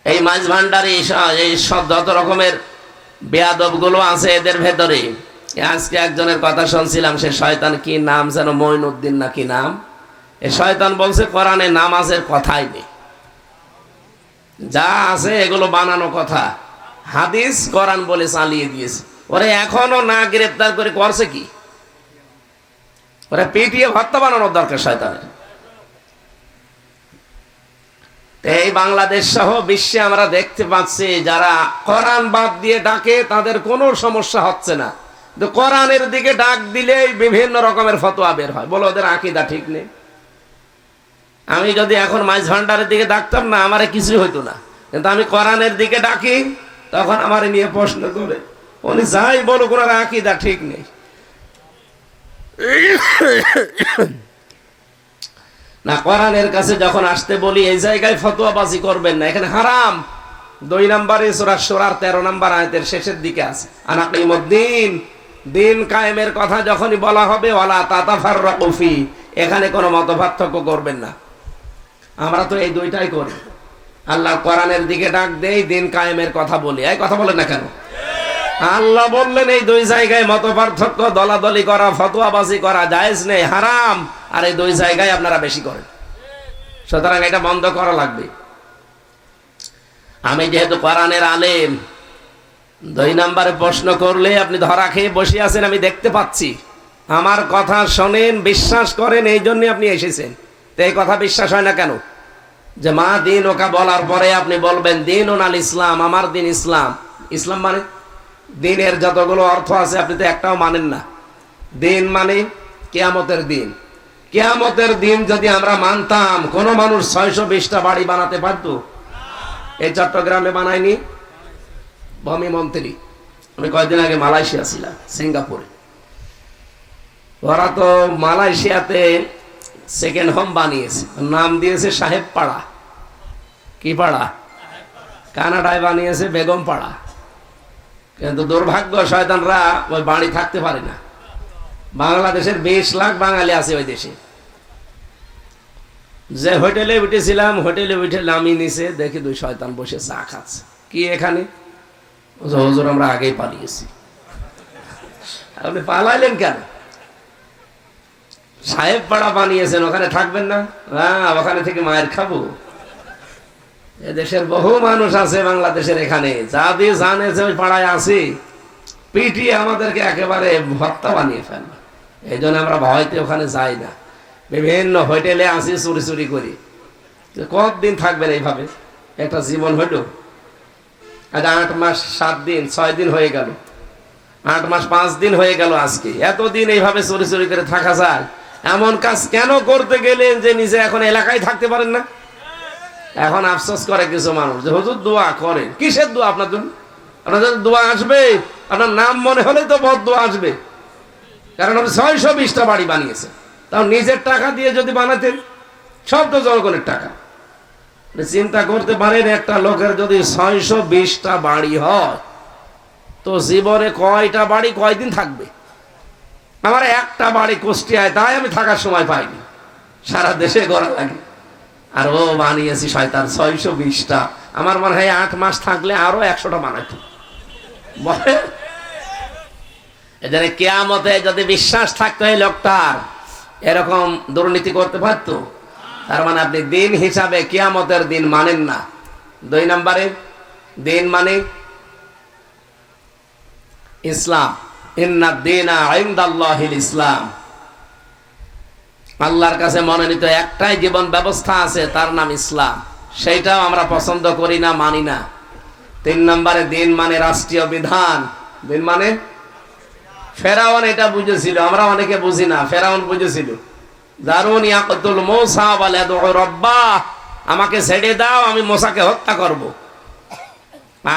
এই মাইজ ভান্ডারি, এই সব যত রকমের বেয়াদব গুলো আছে এদের ভেতরে। আজকে একজনের কথা শুনছিলাম, সে শয়তান, কি নাম যেন, মঈনুদ্দিন না কি নাম। এই শয়তান বলছে কোরআনে নামাজের কথাই নেই, যা আছে এগুলো বানানো কথা, হাদিস কোরআন বলে চালিয়ে দিয়েছে। ওরে এখনো না গ্রেফতার করে করছে কি? ওরা পিটিয়ে হত্যা বানানোর দরকার শয়তানের। এই বাংলাদেশ সহ বিশ্বে আমরা দেখতে পাচ্ছি যারা কোরআন বাদ দিয়ে ডাকে তাদের কোনো সমস্যা হচ্ছে না, কিন্তু কোরআনের দিকে ডাক দিলেই বিভিন্ন রকমের ফতোয়া বের হয়, বলে ওদের আকীদা ঠিক নেই। আমি যদি এখন মাইজ ভান্ডারের দিকে ডাকতাম না, আমারে কিছুই হইতো না, কিন্তু আমি কোরআনের দিকে ডাকি, তখন আমারে নিয়ে প্রশ্ন করে, উনি যাই বলুক ওনার আকীদা ঠিক নেই। না, কোরআনের কাছে যখন আসতে বলি এই জায়গায় ফতোয়াবাজি করবেন না, এখানে হারাম। 2 নম্বরে সূরা শুরার 13 নম্বর আয়াতের শেষের দিকে আছে আনাকিমুদ্দিন, দিন কায়েমের কথা যখনই বলা হবে, ওয়ালা তাতাফাররাকু ফি, এখানে কোনো মতপার্থক্য করবেন না। আমরা তো এই 2টাই করি, আল্লাহ কোরআনের দিকে ডাক দেই, দিন কায়েমের কথা বলি। এই কথা বলেন না কেন? আল্লাহ বললেন এই 2 জায়গায় মতপার্থক্য, দলাদলি করা, ফতোয়াবাজি করা জায়েজ নেই, হারাম। আর এই 2 জায়গায় আপনারা বেশি করেন, সুতরাং এটা বন্ধ করা লাগবে। আমি যেহেতু কোরআনের আলেম, 2 নম্বরে প্রশ্ন করলে আপনি ধরা খেয়ে বসে আছেন, আমি দেখতে পাচ্ছি। আমার কথা শোনেন, বিশ্বাস করেন, এই জন্য আপনি এসেছেন। তো এই কথা বিশ্বাস হয় না কেন? যে মা দিন ওকা বলার পরে আপনি বলবেন দিন আল ইসলাম, আমার দিন ইসলাম। ইসলাম মানে দিনের যতগুলো অর্থ আছে আপনি তো একটাও মানেন না। দিন মানে কিয়ামতের দিন। কিয়ামতের দিন যদি আমরা মানতাম, কোন মানুষ 620টা বাড়ি বানাতে পারত? এই চট্টগ্রামে বানায়নি ভূমি মন্ত্রী। আমি কয়েকদিন আগে মালয়েশিয়া ছিলাম, সিঙ্গাপুরে। ওরা তো মালয়েশিয়াতে সেকেন্ড হোম বানিয়েছে, নাম দিয়েছে সাহেব পাড়া। কি পাড়া? কানাডায় বানিয়েছে বেগম পাড়া। কিন্তু দুর্ভাগ্য, শয়তানরা ওই বাড়ি থাকতে পারে না। বাংলাদেশের 20 লাখ বাঙালি আছে ওই দেশে। যে হোটেলে উঠেছিলাম, হোটেলে উঠে নামি নিচে দেখি 2 শয়তান বসে চা খাচ্ছে। কি এখানে? হুজুর আমরা আগেই পালিয়েছি। আপনি পালাইলেন কেন? সাহেব পাড়া বানিয়েছেন, ওখানে থাকবেন না? ওখানে থেকে মায়ের খাবো। এদেশের বহু মানুষ আছে বাংলাদেশের এখানে, যাদের জানে যে ওই পাড়ায় আছি, পিটিয়ে আমাদেরকে একেবারে ভর্তা বানিয়ে ফেলবে। এই জন্য আমরা ভয়তে ওখানে যাই না। বিভিন্ন হোটেলে আসি চুরি চুরি করি। কতদিন থাকবেন এইভাবে? একটা জীবন হইল। আজ 8 মাস 7 দিন 6 দিন হয়ে গেল, 8 মাস 5 দিন হয়ে গেল আজকে। এতদিন এইভাবে চুরি চুরি করে থাকা যায়? এমন কাজ কেন করতে গেলেন যে নিজে এখন এলাকায় থাকতে পারেন না? এখন আফসোস করে কিছু মানুষ যে হুজুর দোয়া করেন। কিসের দোয়া আপনার জন্য? আপনার জন্য দোয়া আসবে? আপনার নাম মনে হলেই তো বদ দোয়া আসবে। কারণ আপনি 620টা বাড়ি বানিয়েছেন, তাও নিজের টাকা দিয়ে যদি বানাতেন, সব তো জনগণের টাকা। চিন্তা করতে পারেন, একটা লোকের যদি 620টা বাড়ি হয় তো জীবনে কয়টা বাড়ি কয়দিন থাকবে? আমার একটা বাড়ি কুষ্টিয়ায়, তাই আমি থাকার সময় পাইনি, সারা দেশে গড়া লাগে। আর ও বানিয়েছি শয়তান 620টা। আমার মনে হয় 8 মাস থাকলে আরো 100টা বানাইতো। বলে এখানে কিয়ামতে যদি বিশ্বাস থাকতো এই লোকটার, এরকম দুর্নীতি করতে পারতো? তার মানে আপনি দিন হিসাবে কিয়ামতের দিন মানেন না। 2 নম্বরে দিন মানে ইসলাম। ইন্নাদ দীনা ইনদাল্লাহিল ইসলাম। আল্লাহর কাছে মনোনীত একটাই জীবন ব্যবস্থা আছে, তার নাম ইসলাম। সেইটাও আমরা পছন্দ করি না, মানি না। 3 নম্বরে দিন মানে রাষ্ট্রীয় বিধান। দিন মানে ফেরাউন এটা বুঝেছিল, আমরা অনেকে বুঝি না। ফেরাউন বুঝেছিল, দারুন ইয়াকতুল মূসা ওয়া ইয়াদউ রাব্বাহ, আমাকে ছেড়ে দাও, আমি মূসাকে হত্যা করব।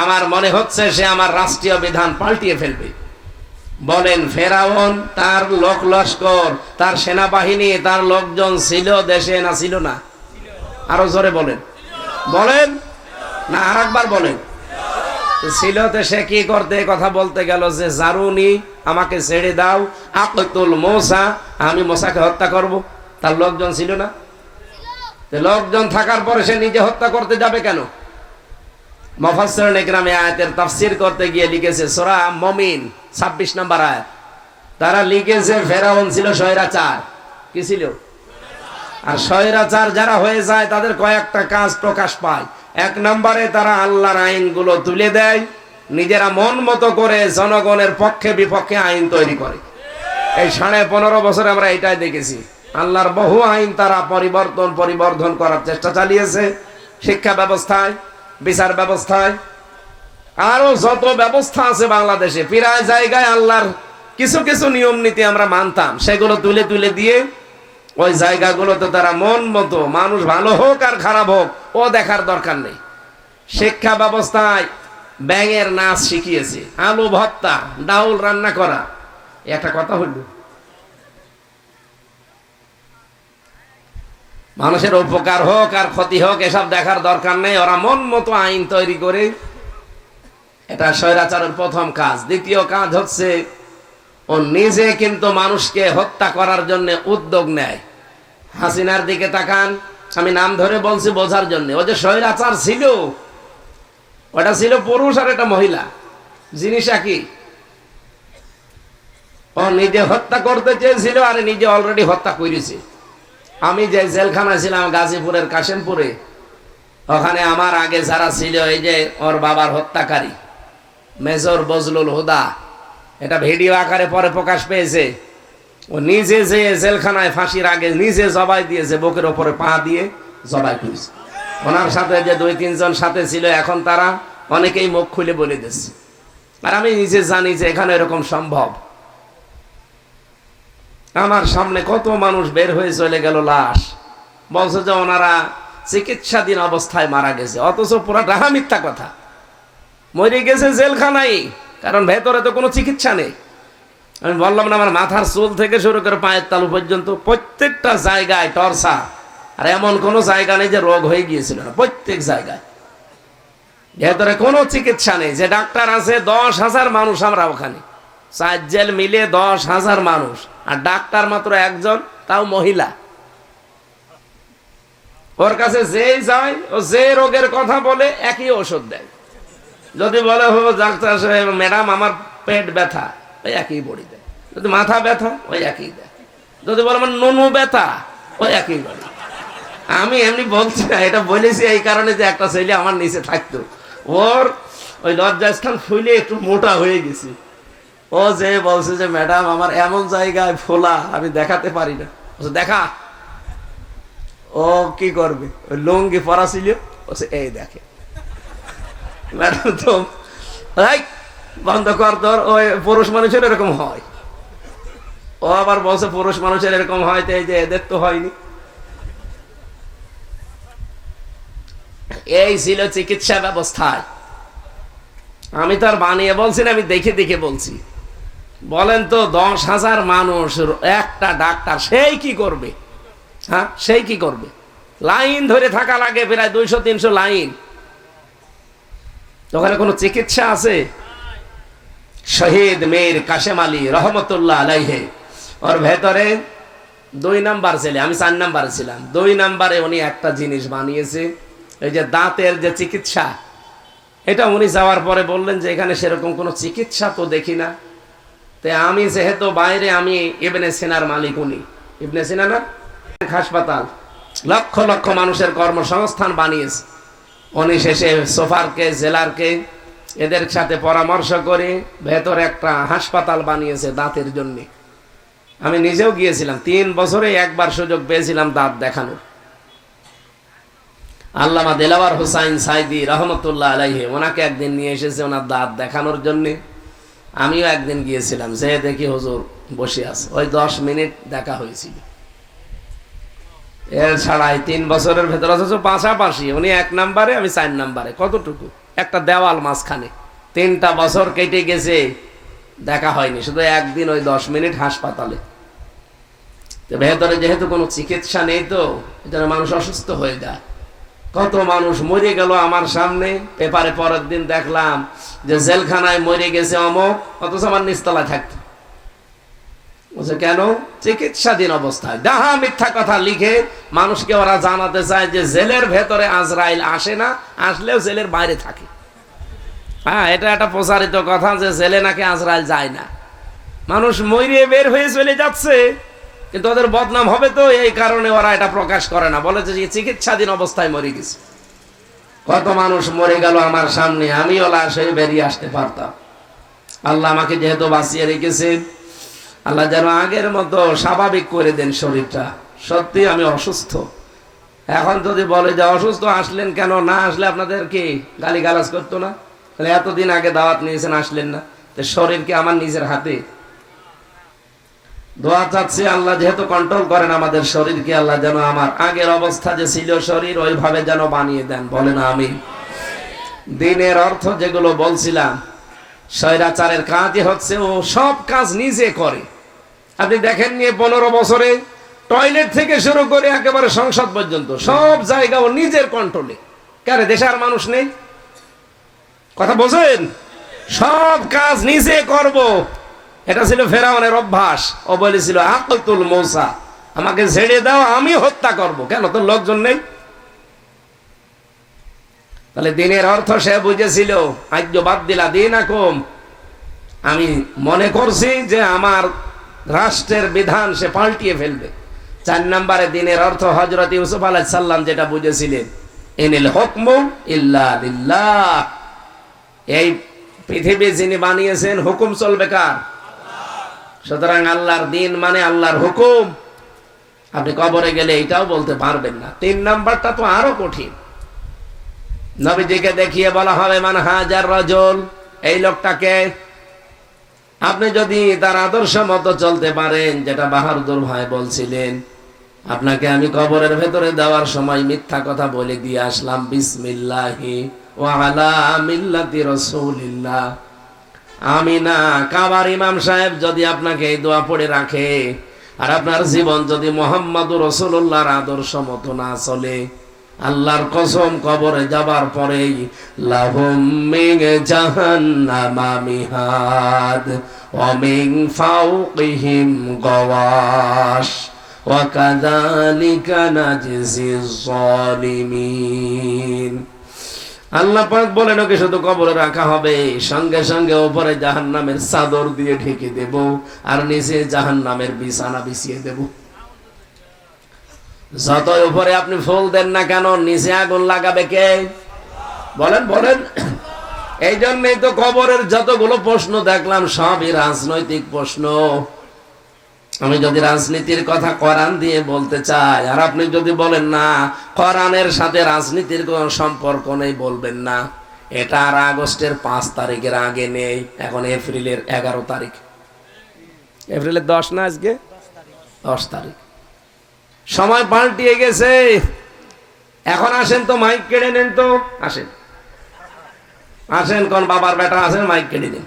আমার মনে হচ্ছে সে আমার রাষ্ট্রীয় বিধান পাল্টিয়ে ফেলবে। বলেন ফেরাউন, তার লোক লস্কর, তার সেনাবাহিনী, তার লোকজন ছিল দেশে না ছিল না? আরো জোরে বলেন, বলেন না আরেকবার বলেন। ছিল তো সে কি করতে কথা বলতে গেল যে জারুনি, আমাকে ছেড়ে দাও, আকতুল মূসা, আমি মূসাকে হত্যা করব। তার লোকজন ছিল না? লোকজন থাকার পরে সে নিজে হত্যা করতে যাবে কেন? মুফাসসিরিন ইকরাম আয়াতের তাফসীর করতে গিয়ে লিখেছে, সূরা মুমিন 26 নম্বর আয়াত, তারা লিখেছে ফেরাউন ছিল স্বৈরাচার। কি ছিল? আর স্বৈরাচার যারা হয়ে যায় তাদের কয়েকটা কাজ প্রকাশ পায়। 1 নম্বরে তারা আল্লাহর আইনগুলো তুলে দেয়, নিজেরা মন মতো করে জনগণের পক্ষে বিপক্ষে আইন তৈরি করে। এই 15.5 বছরে আমরা এটাই দেখেছি। আল্লাহর বহু আইন তারা পরিবর্ধন করার চেষ্টা চালিয়েছে, শিক্ষা ব্যবস্থায়, বিচার ব্যবস্থায়, আরো যত ব্যবস্থা আছে বাংলাদেশে। প্রায় জায়গায় আল্লাহর কিছু কিছু নিয়ম নীতি আমরা মানতাম, সেগুলো তুলে তুলে দিয়ে ওই জায়গাগুলোতে তারা মন মতো, মানুষ ভালো হোক আর খারাপ হোক ও দেখার দরকার নেই। শিক্ষা ব্যবস্থায় ব্যাঙের নাচ শিখিয়েছে, আলু ভর্তা, ডাউল রান্না করা। একটা কথা হইল, মানুষের উপকার হোক আর ক্ষতি হোক এসব দেখার দরকার নেই, ওরা মন মতো আইন তৈরি করে। এটা স্বৈরাচারের প্রথম কাজ। দ্বিতীয় কাজ হচ্ছে ও নিজে কিন্তু মানুষকে হত্যা করার জন্য উদ্যোগ নেয়। হাসিনার দিকে তাকান, আমি নাম ধরে বলছি বোঝার জন্য। ও যে স্বৈরাচার ছিল, ওটা ছিল পুরুষ আর এটা মহিলা, জিনিস একই। ও নিজে হত্যা করতে চেয়েছিল আর নিজে অলরেডি হত্যা করেছে। আমি যে জেলখানা ছিলাম গাজীপুরের কাশিমপুরে, ওখানে আমার আগে যারা ছিল, এই যে ওর বাবার হত্যাকারী মেজর বজলুল হুদা, এটা ভিডিও আকারে পরে প্রকাশ পেয়েছে। ও নিজে যে জেলখানায় ফাঁসির আগে নিজে জবাই দিয়েছে, বুকের ওপরে পা দিয়ে জবাই করেছে। ওনার সাথে যে 2-3 জন সাথে ছিল, এখন তারা অনেকেই মুখ খুলে বলে দিচ্ছে। আর আমি নিজে জানি যে এখানে এরকম সম্ভব। আমার সামনে কত মানুষ বের হয়ে চলে গেল লাশ, বলছে যে ওনারা চিকিৎসাধীন অবস্থায় মারা গেছে, অথচ পুরা ডাহা মিথ্যা কথা। মরে গেছে জেলখানায়, কারণ ভেতরে তো কোনো চিকিৎসা নেই। আমি বললাম না, আমার মাথার চুল থেকে শুরু করে পায়ের তালু পর্যন্ত প্রত্যেকটা জায়গায় টর্চার। আর এমন কোনো জায়গা নেই যে রোগ হয়ে গিয়েছিল না, প্রত্যেক জায়গায়। ভেতরে কোনো চিকিৎসা নেই। যে ডাক্তার আছে 10,000 মানুষ, আমরা ওখানে 4 জেল মিলে 10,000 মানুষ, আর ডাক্তার মাত্র 1 জন, তাও মহিলা। ওর কাছে যেই যায় ও যে রোগের কথা বলে একই ওষুধ দেয়। যদি বলে হো ডাক্তার সাহেব ম্যাডাম আমার পেট ব্যথা, ওই একই বড়ি দেয়। যদি মাথা ব্যথা, ওই একই দেয়। যদি বলে আমার নুনু ব্যথা, ওই একই বড়ি। আমি এমনি বলছি না, এটা বলেছি এই কারণে যে একটা ছেলে আমার নিচে থাকতো, ওর ওই লজ্জাস্থান ফুলে একটু মোটা হয়ে গেছে। ও যে বলছে যে ম্যাডাম আমার এমন জায়গায় ফোলা আমি দেখাতে পারি না, দেখা। ও কি করবে, ওই লুঙ্গি পরা ছিল, এই দেখে ম্যাডাম তো বন্ধ কর তোর, ওই পুরুষ মানুষের এরকম হয়। ও আবার বলছে পুরুষ মানুষের এরকম হয়, তো এই যে এদের তো হয়নি। এই ছিল চিকিৎসা ব্যবস্থায়। আমি তো আর বানিয়ে বলছি না, আমি দেখে দেখে বলছি। বলেন তো 10,000 মানুষ একটা ডাক্তার, সেই কি করবে? হ্যাঁ, সেই কি করবে? লাইন ধরে থাকা লাগে প্রায় 200-300 লাইন। ওখানে কোনো চিকিৎসা আছে? শহীদ মীর কাশেম আলী রহমতুল্লাহ আলাইহি, ওর ভেতরে 2 নাম্বার ছেলে, আমি 4 নাম্বারে ছিলাম। 2 নাম্বারে উনি একটা জিনিস বানিয়েছে, এই যে দাঁতের যে চিকিৎসা, এটা উনি যাওয়ার পরে বললেন যে এখানে সেরকম কোনো চিকিৎসা তো দেখি না। তো আমি যেহেতু বাইরে, আমি ইবনে সিনার মালিক, উনি ইবনে সিনা না, হাসপাতাল লক্ষ লক্ষ মানুষের কর্মসংস্থান বানিয়েছে। উনি শেষে সোফারকে, জেলারকে, এদের সাথে পরামর্শ করে ভেতরে একটা হাসপাতাল বানিয়েছে দাঁতের জন্য। আমি নিজেও গিয়েছিলাম, 3 বছরে একবার সুযোগ পেয়েছিলাম দাঁত দেখানোর। আল্লামা দেলাওয়ার হোসাইন সাইদি রহমতুল্লাহ আলাইহি, ওনাকে একদিন নিয়ে এসেছে ওনার দাঁত দেখানোর জন্য। আমিও একদিন গিয়েছিলাম, যে দেখি হুজুর বসে আছে, ওই 10 মিনিট দেখা হয়েছিল। এর ছাড়াই 3 বছরের ভেতর, অথচ পাশাপাশি উনি 1 নাম্বারে, আমি 4 নাম্বারে। কতটুকু একটা দেওয়াল মাঝখানে, 3টা বছর কেটে গেছে, দেখা হয়নি, শুধু একদিন ওই 10 মিনিট হাসপাতালে। তো ভেতরে যেহেতু কোনো চিকিৎসা নেই, তো এটা মানুষ অসুস্থ হয়ে যায়। কত মানুষ মরে গেল আমার সামনে, পেপারে পরের দিন দেখলাম যে জেলখানায় মরে গেছে অমুক, অথচ আমার নিচতলায় থাকতো। বলছে কেন? চিকিৎসাধীন অবস্থায়। ডাহা মিথ্যা কথা লিখে মানুষকে ওরা জানাতে চায় যে জেলের ভেতরে আজরাইল আসে না, আসলেও জেলের বাইরে থাকে। হ্যাঁ, এটা একটা প্রচারিত কথা যে জেলে নাকি আজরাইল যায় না। মানুষ মরিয়ে বের হয়ে চলে যাচ্ছে, কিন্তু ওদের বদনাম হবে তো, এই কারণে ওরা এটা প্রকাশ করে না, বলে যে চিকিৎসাধীন অবস্থায় মরে গেছে। কত মানুষ মরে গেল আমার সামনে, আমিও লাশ হয়ে বেরিয়ে আসতে পারতাম। আল্লাহ আমাকে যেহেতু বাঁচিয়ে রেখেছে, আল্লাহ যেন আগের মতো স্বাভাবিক করে দেন শরীরটা। সত্যি আমি অসুস্থ। এখন যদি বলে যে অসুস্থ আসলেন কেন, না আসলে আপনাদের কি গালিগালাজ করতো না? তাহলে এতদিন আগে দাওয়াত নিয়েছেন, আসলেন না। তো শরীরকে আমার নিজের হাতে। দোয়া চাচ্ছি আল্লাহ যেহেতু কন্ট্রোল করেন আমাদের শরীরকে, আল্লাহ যেন আমার আগের অবস্থা যে ছিল শরীর, ওইভাবে যেন বানিয়ে দেন। বলেন আমিন। দিনের অর্থ যেগুলো বলছিলাম, স্বৈরাচারের কাজই হচ্ছে ও সব কাজ নিজে করে। আপনি দেখেন নিয়ে 15 বছরে টয়লেট থেকে শুরু করে একেবারে সংসদ পর্যন্ত সব জায়গা ও নিজের কন্ট্রোলে। কেন? দেশে আর মানুষ নেই, কথা বোঝেন? সব কাজ নিজে করব, এটা ছিল ফেরাউনের অভ্যাস। ও বলেছিল আকলতুল মূসা, আমাকে ছেড়ে দাও, আমি হত্যা করব। কেন? তোর লোকজন নেই। তাহলে দিনের অর্থ সে বুঝেছিল। আজ্ঞ বাদ দিলা দিন আকম, আমি মনে করছি যে আমার রাষ্ট্রের বিধান সে পাল্টিয়ে ফেলবে। 4 নম্বরে দিনের অর্থ হযরত ইউসুফ আলাইহিস সালাম যেটা বুঝেছিলেন, ইনিল হুকমু ইল্লা লিল্লাহ। এই পৃথিবী যিনি বানিয়েছেন, হুকুম চলবে কার? সুতরাং আল্লাহর দিন মানে আল্লাহর হুকুম। আপনি কবরে গেলে এটাও বলতে পারবেন না। 3 নাম্বারটা তো আরো কঠিন। নবীজিকে দেখিয়ে বলা হবে মান হাজার রাজুল, এই লোকটাকে। আপনি যদি তার আদর্শ মতো চলতে পারেন, যেটা বাহাদুর ভাই বলছিলেন, আপনাকে আমি কবরের ভেতরে দেওয়ার সময় মিথ্যা কথা বলে দিয়ে আসলাম, বিসমিল্লাহি ওয়া আলা মিল্লাতি রাসূলিল্লাহ। আমি না, কাবার ইমাম সাহেব যদি আপনাকে এই দোয়া পড়ে রাখে, আর আপনার জীবন যদি মুহাম্মদুর রাসূলুল্লাহর আদর্শ মতো না চলে, আল্লাহর কসম কবরে যাবার পরেই লাহুম মিন জাহান্নামা মিহাদ ওয়া মিন ফাওকিহিম গাওয়াশ ওয়া কাযালিকা নাজজিজ জালিমিন। আল্লাহ পাক বলেন, ওকে শুধু কবরে রাখা হবে, সঙ্গে সঙ্গে উপরে জাহান্নামের চাদর দিয়ে ঢেকে দেব, আর নিচে জাহান্নামের বিছানা বিছিয়ে দেব। যত উপরে আপনি ফুল দেন না কেন, নিচে আগুন লাগাবে কে? বলেন বলেন। এই জন্যই তো কবরের যতগুলো প্রশ্ন দেখলাম সবই রাজনৈতিক প্রশ্ন। আমি যদি রাজনীতির কথা কোরআন দিয়ে বলতে চাই, আর আপনি যদি বলেন না কোরআনের সাথে রাজনীতির কোনো সম্পর্ক নেই, বলবেন না, এটা আর আগস্টের 5 তারিখের আগে নেই, এখন এপ্রিলের 11 তারিখ, এপ্রিলের 10 না, আজকে 10 তারিখ। সময় পাল্টিয়ে গেছে। এখন আসেন তো মাইক কেড়ে নেন, তো আসেন আসেন, কোন বাবার বেটা আসেন, মাইক কেড়ে দিন।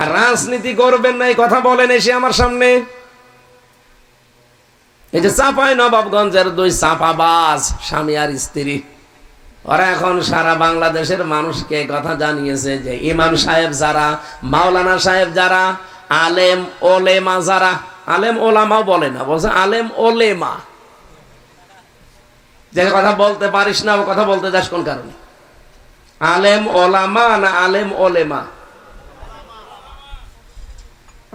আর রাজনীতি করবেন না এই কথা বলেন এসে আমার সামনে। এই যে চাঁপাই নবাবগঞ্জের 2 চাপাবাজ স্বামী আর স্ত্রী, ওরা এখন সারা বাংলাদেশের মানুষকে কথা জানিয়েছে যে ইমাম সাহেব যারা, মাওলানা সাহেব যারা, আলেম ওলেমা যারা, আলেম ওলামাও বলে না, বলছে আলেম ওলেমা। যে কথা বলতে পারিস না ও কথা বলতে যাস কোন কারণে? আলেম ওলামা না আলেম ওলেমা?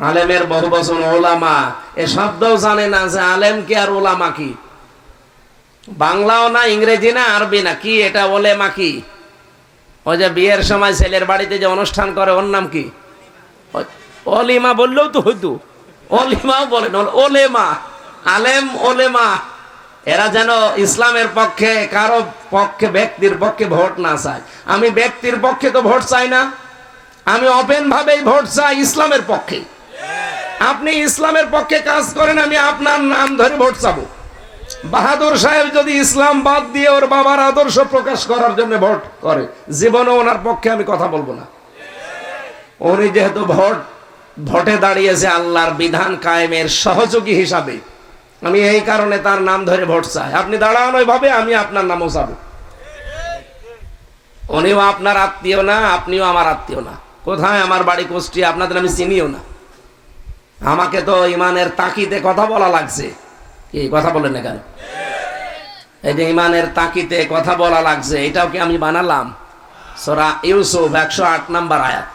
আলেমের বহু বচন ওলামা, এ শব্দও জানে না যে আলেম কি আর ওলামা কি। বাংলাও না, ইংরেজি না, আরবি না, কি এটা ওলেমা কি? ওই যে বিয়ের সময় ছেলের বাড়িতে যে অনুষ্ঠান করে ওর নাম কি? অলিমা বললেও তো হইতো, অলিমাও বলে না, ওলেমা। আলেম ওলেমা এরা যেন ইসলামের পক্ষে, কারো পক্ষে, ব্যক্তির পক্ষে ভোট না চায়। আমি ব্যক্তির পক্ষে তো ভোট চাই না, আমি ওপেন ভাবেই ভোট চাই ইসলামের পক্ষে। আপনি ইসলামের পক্ষে কাজ করেন, আমি আপনার নাম ধরে ভোট চাবো। বাহাদুর সাহেব যদি ইসলাম বাদ দিয়ে ওর বাবার আদর্শ প্রকাশ করার জন্য ভোট করে, জীবনে ওনার পক্ষে আমি কথা বলবো না। উনি যেহেতু ভোটে দাঁড়িয়েছে আল্লাহর বিধান কায়েমের সহযোগী হিসাবে, আমি এই কারণে তার নাম ধরে ভোট চাই। আপনি দাঁড়ান ওইভাবে, আমি আপনার নামও চাবো। উনিও আপনার আত্মীয় না, আপনিও আমার আত্মীয় না। কোথায়? আমার বাড়ি কুষ্টিয়া, আপনাদের আমি চিনিও না। আমাকে তো ইমানের তাকিতে কথা বলা লাগছে। কি কথা বলেন না কেন? এই যে ইমানের তাকিতে কথা বলা লাগছে, এটাও কি আমি বানালাম? সূরা ইউসুফ 108 নম্বর আয়াত,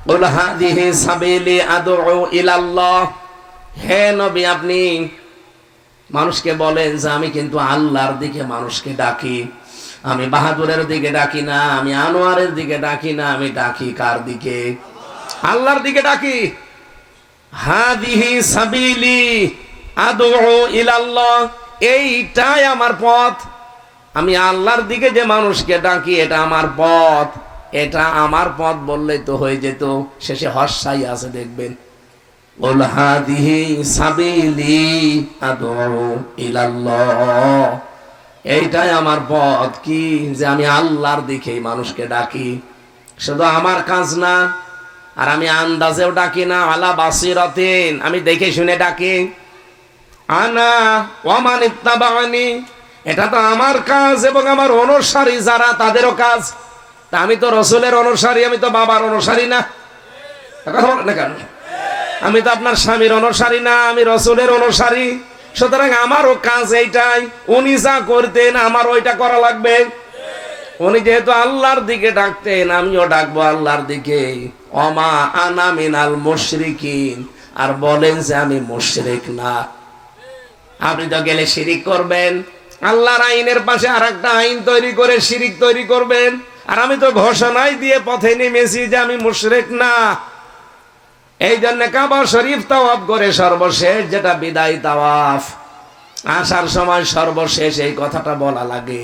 কুল হাদিহি সাবিলি আদউ ইলাল্লাহ। হে নবী, আপনি মানুষকে বলেন যে আমি কিন্তু আল্লাহর দিকে মানুষকে ডাকি। আমি বাহাদুরের দিকে ডাকি না, আমি আনোয়ারের দিকে ডাকি না, আমি ডাকি কার দিকে? আল্লাহর দিকে ডাকি। হাদিহি সাবিলি আদউ ইলাল্লাহ, এইটাই আমার পথ। আমি আল্লাহর দিকে যে মানুষকে ডাকি, এটা আমার পথ। এটা আমার পথ বললেই তো হয়ে যেত। শেষে হর্ষাই আছে, দেখবেন, কুল হাদিহি সাবিলি আদউ ইলাল্লাহ, এইটাই আমার পথ। কি? যে আমি আল্লাহর দিকেই মানুষকে ডাকি। শুধু আমার কাজ না, আর আমি আন্দাজেও ডাকি না, আলা বাসিরাতিন, আমি দেখে শুনে ডাকি। আনা ওয়া মান ইত্তাবানি, এটা তো আমার কাজ এবং আমার অনুসারী যারা, তাদেরও কাজ। তা আমি তো রাসূলের অনুসারী, আমি তো বাবার অনুসারী না। কথা বলেন না কেন? আমি তো আপনার স্বামীর অনুসারী না, আমি রাসূলের অনুসারী। সুতরাং আমারও কাজ এইটাই। উনি যা করতেন আমার ওইটা করা লাগবে। উনি যেহেতু আল্লাহর দিকে ডাকতেন, আমিও ডাকবো আল্লাহর দিকে। ওমা আনা মিনাল মুশরিকিন, আর বলেন যে আমি মুশরিক না। আপনি তো গেলে শিরিক করবেন, আল্লাহর আইনের পাশে আরেকটা আইন তৈরি করে শিরিক তৈরি করবেন। আর আমি তো ঘোষণাই দিয়ে পথে নেমেছি যে আমি মুশরিক না। এই জন্য কাবা শরীফ তাওয়াফ করে সর্বশেষ, যেটা বিদায় তাওয়াফ, আসার সময় সর্বশেষ এই কথাটা বলা লাগে,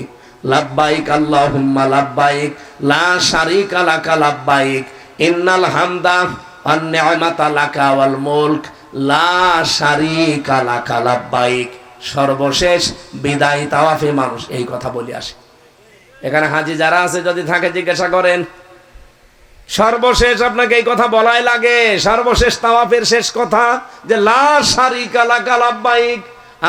লাব্বাইক আল্লাহুম্মা লাব্বাইক লা শারীকা লাকা লাব্বাইক ইন্নাল হামদা ওয়ান নি'মাতা লাকা ওয়াল মুলক লা শারীকা লাকা লাব্বাইক। সর্বশেষ বিদায় তাওয়াফে মানুষ এই কথা বলে আসে। এখানে হাজী যারা আছে যদি থাকে জিজ্ঞাসা করেন, সর্বশেষ আপনাকে এই কথা বলাই লাগে। সর্বশেষ তাওয়াফের শেষ কথা যে লা শারীকা লাকা লাব্বাইক,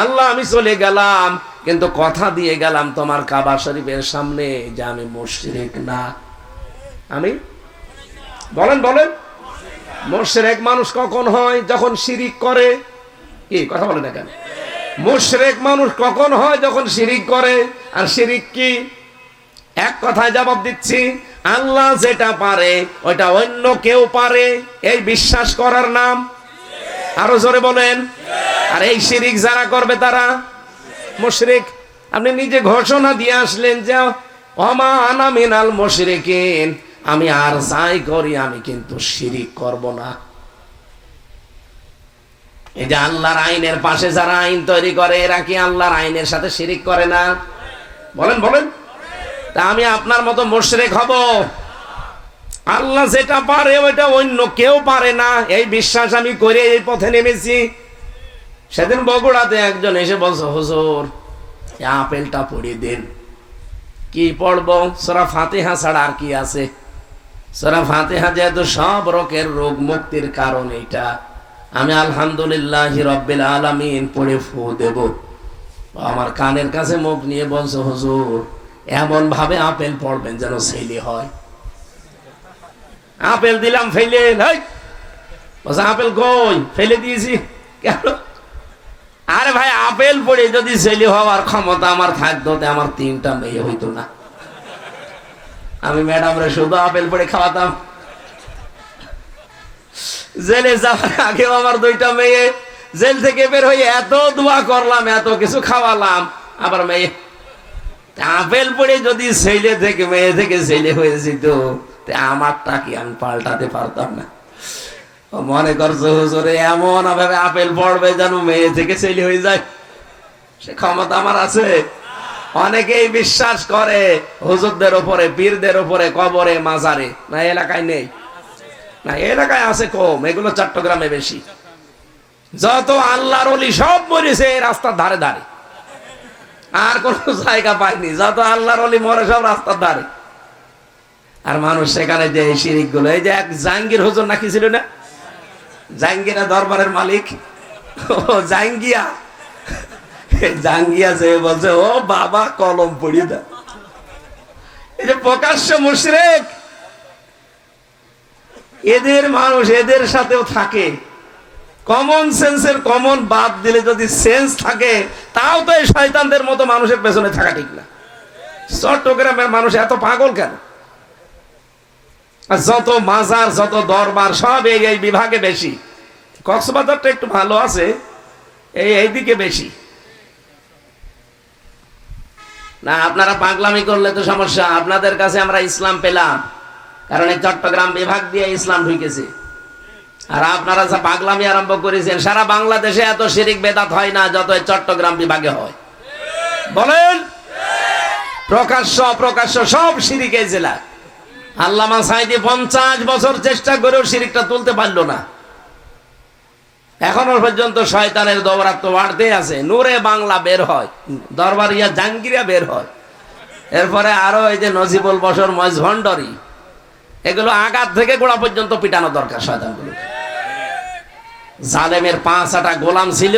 আল্লাহ আমি চলে গেলাম, কিন্তু কথা দিয়ে গেলাম তোমার কাবা শরীফের সামনে যে আমি মুশরিক না। আমি বলেন বলেন, মুশরিক মানুষ কখন হয়? যখন শিরিক করে। কি কথা বলেন না কেন? মুশরিক মানুষ কখন হয়? যখন শিরিক করে। আর শিরিক কি? এক কথায় জবাব দিচ্ছি, আল্লাহ যেটা পারে ওইটা অন্য কেউ পারে, এই বিশ্বাস করার নাম। আরো জোরে বলেন। আর এই শিরিক যারা করবে তারা মুশরিক। আপনি নিজে ঘোষণা দিয়ে আসলেন যে ওমা আনা মিনাল মুশরিকিন, আমি আর যাই করি আমি কিন্তু শিরিক করব না। এই যে আল্লাহর আইনের পাশে যারা আইন তৈরি করে এরা কি আল্লাহর আইনের সাথে শিরিক করে না? বলেন বলেন। তা আমি আপনার মতো মুশরিক হব? আল্লাহ যেটা পারে ওইটা অন্য কেউ পারে না, এই বিশ্বাস আমি করে এই পথে নেমেছি। সেদিন বগুড়াতে একজন এসে বলছে, হুজুর আপেলটা পড়িয়ে দেন। কি পড়বো? সূরা ফাতিহা ছাড়া আর কি আছে? সূরা ফাতিহা যেহেতু সব রোগের রোগ মুক্তির কারণ, এটা আমি আলহামদুলিল্লাহি রাব্বিল আলামিন পড়ে ফু দেব। আমার কানের কাছে মুখ নিয়ে বলছে, হুজুর এমন ভাবে আপেল পড়বেন যেন ছেলে হয়। আপেল দিলাম ফেলে, বলছে আপেল কই? ফেলে দিয়েছি। কেন? আরে ভাই আপেল পড়ে যদি ছেলে হওয়ার ক্ষমতা আমার থাকতো আমার 3টা মেয়ে হইতো না। আমি ম্যাডামরে শুধু আপেল পড়ে খাওয়াতাম। জেলে যাওয়ার আগে আমার 2টা মেয়ে, জেল থেকে বের হয়ে এত দোয়া করলাম, এত কিছু খাওয়ালাম, আবার মেয়ে। আপেল পড়ে যদি ছেলে থেকে মেয়ে থেকে ছেলে হয়ে যেত আমারটা কি আমি পাল্টাতে পারতাম না। মনে করছো হুজুরে এমন ভাবে আপেল পড়বে যেন মেয়ে থেকে ছেলে হয়ে যায়, সে ক্ষমতা আমার আছে? অনেকেই বিশ্বাস করে হুজুরদের উপরে, পীরদের উপরে, কবরে, মাজারে। না এলাকায় নেই? না এলাকায় আছে কম, এগুলো চট্টগ্রামে বেশি। যত আল্লাহর ওলি সব মরেছে রাস্তার ধারে ধারে, আর কোন জায়গা পায়নি। যত আল্লাহর ওলি মরে সব রাস্তার ধারে। আর মানুষ সেখানে যে শিরিক গুলো, এই যে এক জাহাঙ্গীর হুজুর নাকি ছিল না, জাহাঙ্গীরা দরবারের মালিক, ও জাহাঙ্গিয়া, জাহাঙ্গিয়া যে বলছে ও বাবা কলম পড়ি দা। এই যে প্রকাশ্য মুশরিক, এদের মানুষ এদের সাথেও থাকে। কমন সেন্সের কমন বাদ দিলে যদি সেন্স থাকে, তাও তো এই শয়তানদের মতো মানুষের পেছনে থাকা ঠিক না। চট্টগ্রামের মানুষ এত পাগল কেন? যত মাজার, যত দরবার সব এই বিভাগে বেশি। কক্সবাজারটা একটু ভালো আছে, এইদিকে বেশি না। আপনারা পাগলামি করলে তো সমস্যা। আপনাদের কাছে আমরা ইসলাম পেলাম কারণ এই চট্টগ্রাম বিভাগ দিয়ে ইসলাম ঢুকেছে। আর আপনারা যা পাগলামি আরম্ভ করেছেন, সারা বাংলাদেশে এত শিরিক বেদাত হয় না যত এই চট্টগ্রাম বিভাগে হয়। বলেন, প্রকাশ্য অপ্রকাশ্য সব শিরিক এই জেলা। আল্লামা সাঈদী 50 বছর চেষ্টা করেও শিরিকটা তুলতে পারলো না। এখনো পর্যন্ত শয়তানের দৌরাত্ম্য বাড়তে আছে। নূরে বাংলা বের হয়, দরবারিয়া জাহাঙ্গীরিয়া বের হয়, এরপরে আরো এই যে নজিবুল বশর, মহেশ ভণ্ডারী, এগুলো আঘাত থেকে গোড়া পর্যন্ত পিটানো দরকার শয়তানগুলো। জালেমের 5 আটা গোলাম ছিল,